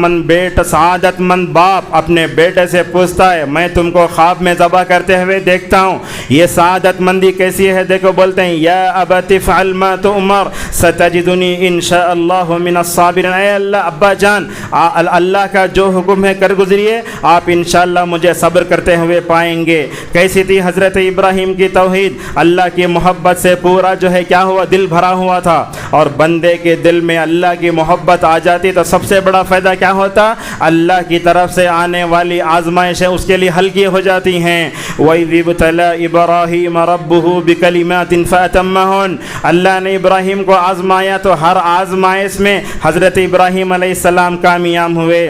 مند باپ اپنے بیٹے سے پوچھتا ہے میں تم کو خواب میں ذبح کرتے ہوئے دیکھتا ہوں، یہ سعادت مندی کیسی ہے؟ دیکھو بولتے ہیں یا ابت افعل ما تؤمر ستجدنی ان شاء اللہ من الصابرین، اے اللہ ابا جان اللہ کا جو حکم ہے کر گزریے، آپ انشاءاللہ مجھے صبر کرتے ہوئے پائیں گے۔ کیسی تھی حضرت ابراہیم کی توحید؟ اللہ کی محبت سے پورا جو ہے کیا ہوا، دل بھرا ہوا تھا، اور بندے کے دل میں اللہ کی محبت آ جاتی تو سب سے بڑا فائدہ کیا ہوتا؟ اللہ کی طرف سے آنے والی آزمائشیں اس کے لیے ہلکی ہو جاتی ہیں۔ وَإِذِ ابْتَلَىٰ إِبْرَاهِيمَ رَبُّهُ بِكَلِمَاتٍ فَأَتَمَّهُنَّ، اللہ نے ابراہیم کو آزمایا تو ہر آزمائش میں حضرت ابراہیم علیہ السلام کامیاب ہوئے۔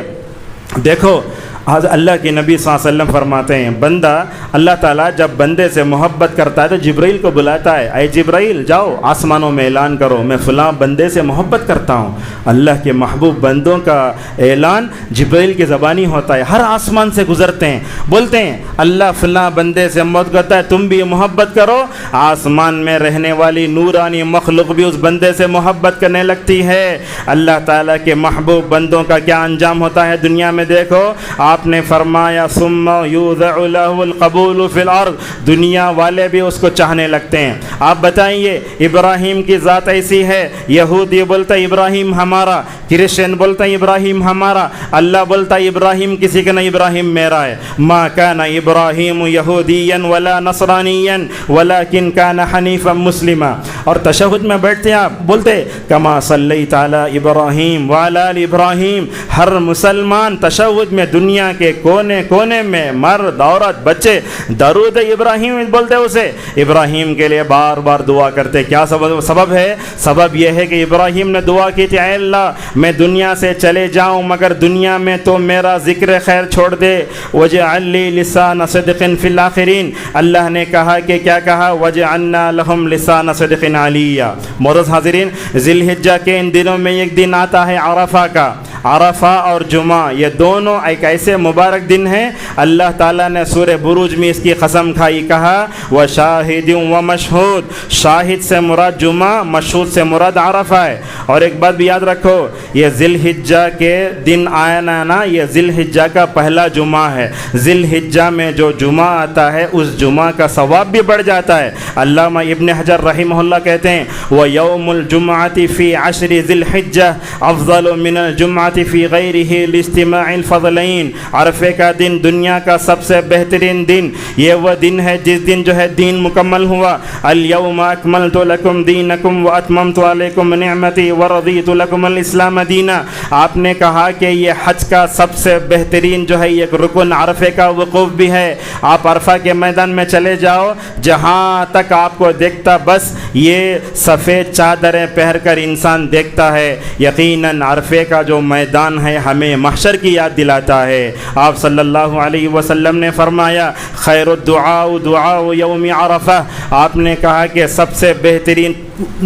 دیکھو اللہ کے نبی صلی اللہ علیہ وسلم فرماتے ہیں بندہ اللہ تعالیٰ جب بندے سے محبت کرتا ہے تو جبرائیل کو بلاتا ہے، اے جبرائیل جاؤ آسمانوں میں اعلان کرو میں فلاں بندے سے محبت کرتا ہوں۔ اللہ کے محبوب بندوں کا اعلان جبرائیل کی زبانی ہوتا ہے، ہر آسمان سے گزرتے ہیں، بولتے ہیں اللہ فلاں بندے سے محبت کرتا ہے تم بھی محبت کرو، آسمان میں رہنے والی نورانی مخلوق بھی اس بندے سے محبت کرنے لگتی ہے۔ اللہ تعالیٰ کے محبوب بندوں کا کیا انجام ہوتا ہے دنیا میں؟ دیکھو آپ نے فرمایا ثم یوضع له القبول فی الارض، دنیا والے بھی اس کو چاہنے لگتے ہیں۔ آپ بتائیے ابراہیم کی ذات ایسی ہے، یہودی بولتا ہے ابراہیم ہمارا، کرسچن بولتا ہے ابراہیم ہمارا، اللہ بولتا ہے ابراہیم کسی کا نہیں، ابراہیم میرا ہے۔ ما کان ابراہیم یہودیا ولا نصرانیا ولکن کان حنیفا مسلما، اور تشہد میں بیٹھتے ہیں آپ بولتے کما صلیت علی ابراہیم وعلی آل ابراہیم، ہر مسلمان تشہد میں دنیا کے کونے کونے میں مرد عورت بچے درود ابراہیم بولتے اسے، ابراہیم کے لیے بار بار دعا کرتے۔ کیا سبب ہے؟ سبب یہ ہے کہ ابراہیم نے دعا کی تھی اے اللہ میں دنیا سے چلے جاؤں مگر دنیا میں تو میرا ذکر خیر چھوڑ دے، وجعل لی لسان صدق فی الآخرین، اللہ نے کہا کہ کیا کہا وجعلنا لہم لسان صدق علیہ۔ معزز حاضرین ذی الحجہ کے ان دنوں میں ایک دن آتا ہے عرفہ کا، عرفہ اور جمعہ یہ دونوں ایک ایسے مبارک دن ہیں اللہ تعالیٰ نے سورہ بروج میں اس کی قسم کھائی، کہا وشاہد و مشہود، شاہد سے مراد جمعہ، مشہود سے مراد عرفہ ہے۔ اور ایک بات بھی یاد رکھو یہ ذی الحجہ کے دن آنا نا، یہ ذی الحجہ کا پہلا جمعہ ہے، ذی الحجہ میں جو جمعہ آتا ہے اس جمعہ کا ثواب بھی بڑھ جاتا ہے۔ علامہ ابن حجر رحمہ اللہ کہتے ہیں وَيَوْمُ الْجُمْعَةِ فِي عَشْرِ ذِي الْحِجَّةِ أَفْضَلُ مِنَ الْجُمْعَةِ فِي غَيْرِهِ لِاجْتِمَاعِ الْفَضْلَيْنِ، عرفے کا دن دنیا کا سب سے بہترین دن، یہ وہ دن ہے جس دن جو ہے دین مکمل ہوا۔ اليوم اکملت لکم دینکم واتممت علیکم نعمتی ورضیت لکم الاسلام دینا، آپ نے کہا کہ یہ حج کا سب سے بہترین جو ہے ایک رکن عرفے کا وقوف بھی ہے۔ آپ عرفہ کے میدان میں چلے جاؤ، جہاں تک آپ کو دیکھتا بس یہ سفید چادریں پہن کر انسان دیکھتا ہے۔ یقیناً عرفے کا جو میدان ہے ہمیں محشر کی یاد دلاتا ہے۔ آپ صلی اللہ علیہ وسلم نے فرمایا خیر الدعاء دعاء یوم عرفہ، آپ نے کہا کہ سب سے بہترین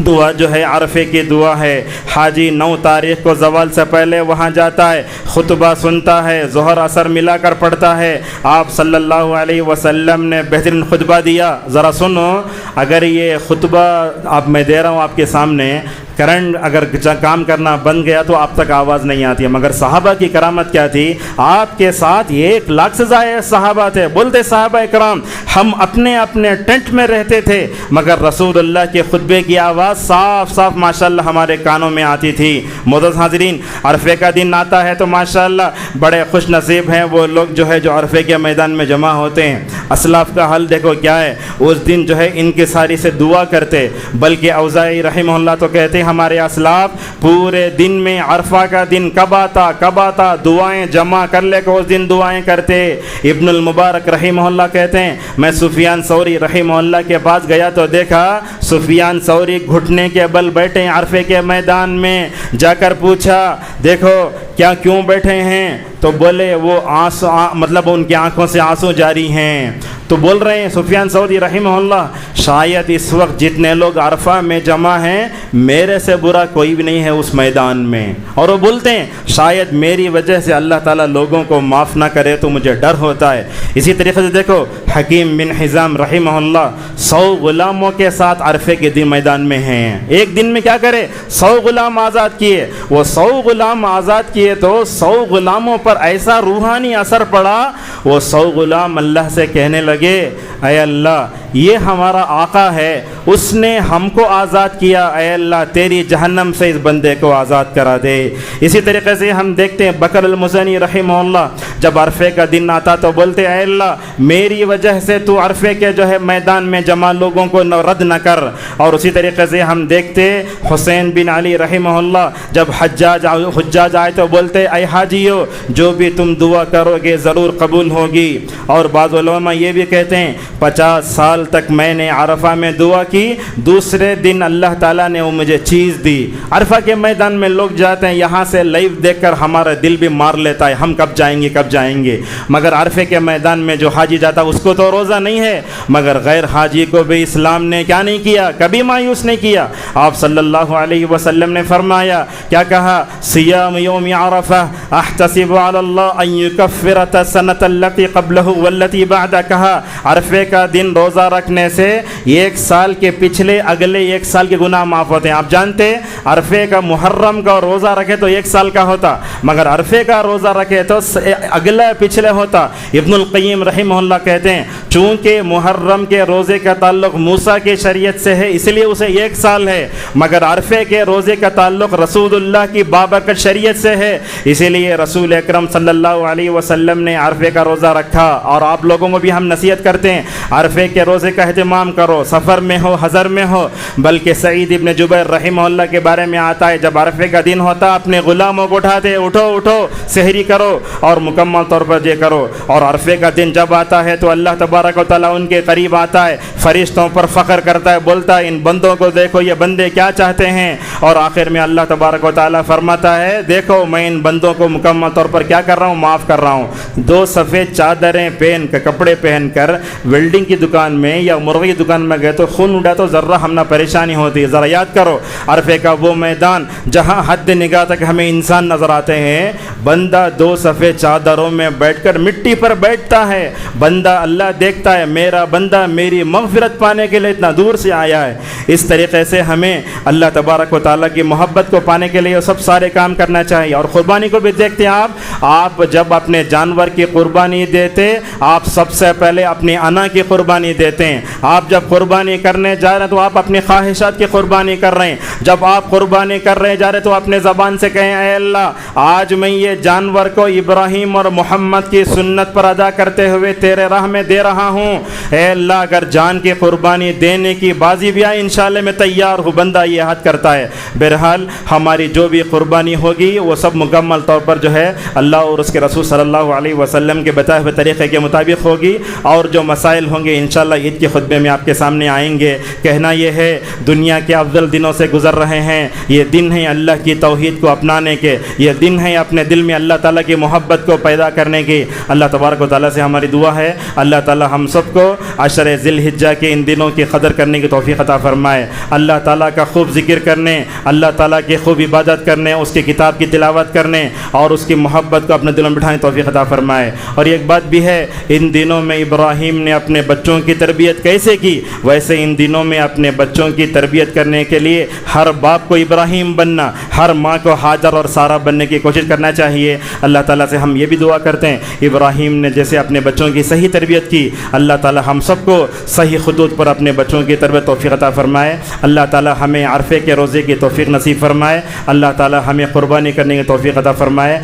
دعا جو ہے عرفے کی دعا ہے۔ حاجی 9 تاریخ کو زوال سے پہلے وہاں جاتا ہے، خطبہ سنتا ہے، ظہر عصر ملا کر پڑھتا ہے۔ آپ صلی اللہ علیہ وسلم نے بہترین خطبہ دیا، ذرا سنو، اگر یہ خطبہ آپ میں دے رہا ہوں آپ کے سامنے، کرنٹ اگر کام کرنا بند گیا تو آپ تک آواز نہیں آتی ہے، مگر صحابہ کی کرامت کیا تھی؟ آپ کے ساتھ 1 لاکھ سے زائد صحابہ تھے، بولتے صحابہ کرام ہم اپنے اپنے ٹینٹ میں رہتے تھے مگر رسول اللہ کے خطبے کی آواز صاف صاف ماشاءاللہ ہمارے کانوں میں آتی تھی۔ معزز حاضرین، عرفے کا دن آتا ہے تو ماشاءاللہ بڑے خوش نصیب ہیں وہ لوگ جو ہے جو عرفے کے میدان میں جمع ہوتے ہیں۔ اسلاف کا حل دیکھو کیا ہے، اس دن جو ہے انکساری سے دعا کرتے، بلکہ اوزاعی رحمہ اللہ تو کہتے ہیں ہمارے اسلاف پورے دن میں عرفہ کا دن کب آتا دعائیں جمع کر لے کو اس دن دعائیں کرتے۔ ابن المبارک رحمہ اللہ کہتے ہیں میں سفیان ثوری رحمہ اللہ کے پاس گیا تو دیکھا سفیان ثوری گھٹنے کے بل بیٹھے عرفے کے میدان میں، جا کر پوچھا دیکھو کیوں بیٹھے ہیں؟ تو بولے وہ مطلب ان کی آنکھوں سے آنسو جاری ہیں۔ تو بول رہے ہیں سفیان ثوری رحمہ اللہ شاید اس وقت جتنے لوگ عرفہ میں جمع ہیں میرے سے برا کوئی بھی نہیں ہے اس میدان میں، اور وہ بولتے ہیں شاید میری وجہ سے اللہ تعالیٰ لوگوں کو معاف نہ کرے تو مجھے ڈر ہوتا ہے۔ اسی طریقے سے دیکھو حکیم بن حزام رحمہ اللہ 100 غلاموں کے ساتھ عرفے کے دن میدان میں ہیں۔ ایک دن میں کیا کرے 100 غلام آزاد کیے۔ وہ 100 غلام آزاد کیے تو 100 غلاموں پر ایسا روحانی اثر پڑا، وہ 100 غلام اللہ سے کہنے لگے اے اللہ یہ ہمارا آقا ہے، اس نے ہم کو آزاد کیا، اے اللہ تیری جہنم سے اس بندے کو آزاد کرا دے۔ اسی طریقے سے ہم دیکھتے ہیں بکر المزنی رحمہ اللہ جب عرفے کا دن آتا تو بولتے اے اللہ میری وجہ سے تو عرفے کے جو ہے میدان میں جمع لوگوں کو رد نہ کر۔ اور اسی طریقے سے ہم دیکھتے حسین بن علی رحمہ اللہ جب حجاج آئے تو بولتے اے حاجیو جو بھی تم دعا کرو گے ضرور قبول ہوگی۔ اور بعض علماء یہ بھی کہتے ہیں 50 سال تک میں نے عرفہ میں دعا کی، دوسرے دن اللہ تعالیٰ نے وہ مجھے چیز دی۔ عرفہ کے میدان میں لوگ جاتے ہیں، یہاں سے لائیو دیکھ کر ہمارا دل بھی مار لیتا ہے ہم کب جائیں گے، مگر عرفے کے میدان میں جو حاجی جاتا اس کو تو روزہ نہیں ہے، مگر غیر حاجی کو بھی اسلام نے کیا نہیں کیا، کبھی مایوس نہیں کیا۔ آپ صلی اللہ علیہ وسلم نے فرمایا کیا کہا صیام یوم عرفہ احتسب علی اللہ ان یکفر السنۃ التي قبلہ والتي بعدہ، کہا عرفے کا دن روزہ رکھنے سے ایک سال کے پچھلے اگلے ایک سال کے گناہ معاف ہوتے ہیں۔ آپ جانتے عرفے کا محرم کا روزہ رکھے تو ایک سال کا ہوتا، مگر عرفے کا روزہ رکھے تو اگلا پچھلے ہوتا۔ ابن القیم رحمہ اللہ کہتے ہیں چونکہ محرم کے روزے کا تعلق موسیٰ کی شریعت سے ہے اس لیے اسے ایک سال ہے، مگر عرفے کے روزے کا تعلق رسول اللہ کی بابرکت شریعت سے ہے، اسی لیے رسول اکرم صلی اللہ علیہ وسلم نے عرفے کا روزہ رکھا۔ اور آپ لوگوں کو بھی ہم نصیحت کرتے ہیں عرفے کے روزے کا اہتمام کرو، سفر میں ہو حضر میں ہو۔ بلکہ سعید ابن جبیر رحمہ اللہ کے بارے میں آتا ہے جب عرفے کا دن ہوتا اپنے غلاموں کو اٹھاتے اٹھو سحری کرو اور مکمل طور پر یہ کرو۔ اور عرفے کا دن جب آتا ہے تو اللہ تبارک و تعالیٰ ان کے قریب آتا ہے، فرشتوں پر فخر کرتا ہے، بولتا ہے ان بندوں کو دیکھو یہ بندے کیا چاہتے ہیں، اور آخر میں اللہ تبارک و تعالیٰ فرماتا ہے دیکھو میں ان بندوں کو مکمل طور پر کیا کر رہا ہوں، معاف کر رہا ہوں۔ 2 سفید چادریں پہن کر کپڑے پہن کر ویلڈنگ کی دکان میں یا مرغی دکان میں گئے تو خون اڑا تو ذرہ ہم نہ پریشانی ہوتی ہے۔ ذرا یاد کرو عرفے کا وہ میدان جہاں حد نگاہ تک ہمیں انسان نظر آتے ہیں، بندہ 2 سفید چادروں میں بیٹھ کر مٹی پر بیٹھتا ہے، بندہ اللہ دیکھتا ہے میرا بندہ میری مغفرت پانے کے لیے اتنا دور سے آیا ہے۔ اس طریقے سے ہمیں اللہ تبارک و تعالیٰ کی محبت کو پانے کے لیے سب سارے کام کرنا چاہیے۔ اور قربانی کو بھی دیکھتے ہیں آپ جب اپنے جانور کی قربانی دیتے آپ سب سے پہلے اپنی انا کی قربانی دیتے ہیں۔ آپ جب قربانی کرنے جا رہے ہیں تو آپ اپنی خواہشات کی قربانی کر رہے ہیں۔ جب آپ قربانی کر رہے جا رہے تو اپنے زبان سے کہیں اے اللہ آج میں یہ جانور کو ابراہیم اور محمد کی سنت پر ادا کرتے ہوئے تیرے راہ میں دے رہا ہوں۔ اے اللہ اگر جان کی قربانی دینے کی بازی بھی آئی انشاءاللہ میں تیار ہوں، بندہ یہ عہد کرتا ہے۔ بہرحال ہماری جو بھی قربانی ہوگی وہ سب مکمل طور پر جو ہے اللہ اور اس کے رسول صلی اللہ علیہ وسلم کے بتائے ہوئے طریقے کے مطابق ہوگی، اور جو مسائل ہوں گے انشاءاللہ عید کے خطبے میں آپ کے سامنے آئیں گے۔ کہنا یہ ہے دنیا کے افضل دنوں سے گزر رہے ہیں، یہ دن ہیں اللہ کی توحید کو اپنانے کے، یہ دن ہیں اپنے دل میں اللہ تعالیٰ کی محبت کو پیدا کرنے کی۔ اللہ تبارک و تعالیٰ سے ہماری دعا ہے اللہ تعالیٰ ہم سب کو عشر ذی الحجہ کے ان دنوں کی قدر کرنے کی توفیق عطا فرمائے، اللہ تعالیٰ کا خوب ذکر کرنے، اللہ تعالیٰ کی خوب عبادت کرنے، اس کی کتاب کی تلاوت کرنے اور اس کی محبت محبت کو اپنے دلوں میں بٹھانے توفیق عطا فرمائے۔ اور ایک بات بھی ہے، ان دنوں میں ابراہیم نے اپنے بچوں کی تربیت کیسے کی، ویسے ان دنوں میں اپنے بچوں کی تربیت کرنے کے لیے ہر باپ کو ابراہیم بننا، ہر ماں کو حاجر اور سارہ بننے کی کوشش کرنا چاہیے۔ اللہ تعالیٰ سے ہم یہ بھی دعا کرتے ہیں، ابراہیم نے جیسے اپنے بچوں کی صحیح تربیت کی، اللہ تعالیٰ ہم سب کو صحیح خطوط پر اپنے بچوں کی تربیت توفیق عطا فرمائے۔ اللہ تعالیٰ ہمیں عرفے کے روزے کی توفیق نصیب فرمائے۔ اللہ تعالیٰ ہمیں قربانی کرنے کی توفیق عطا فرمائے۔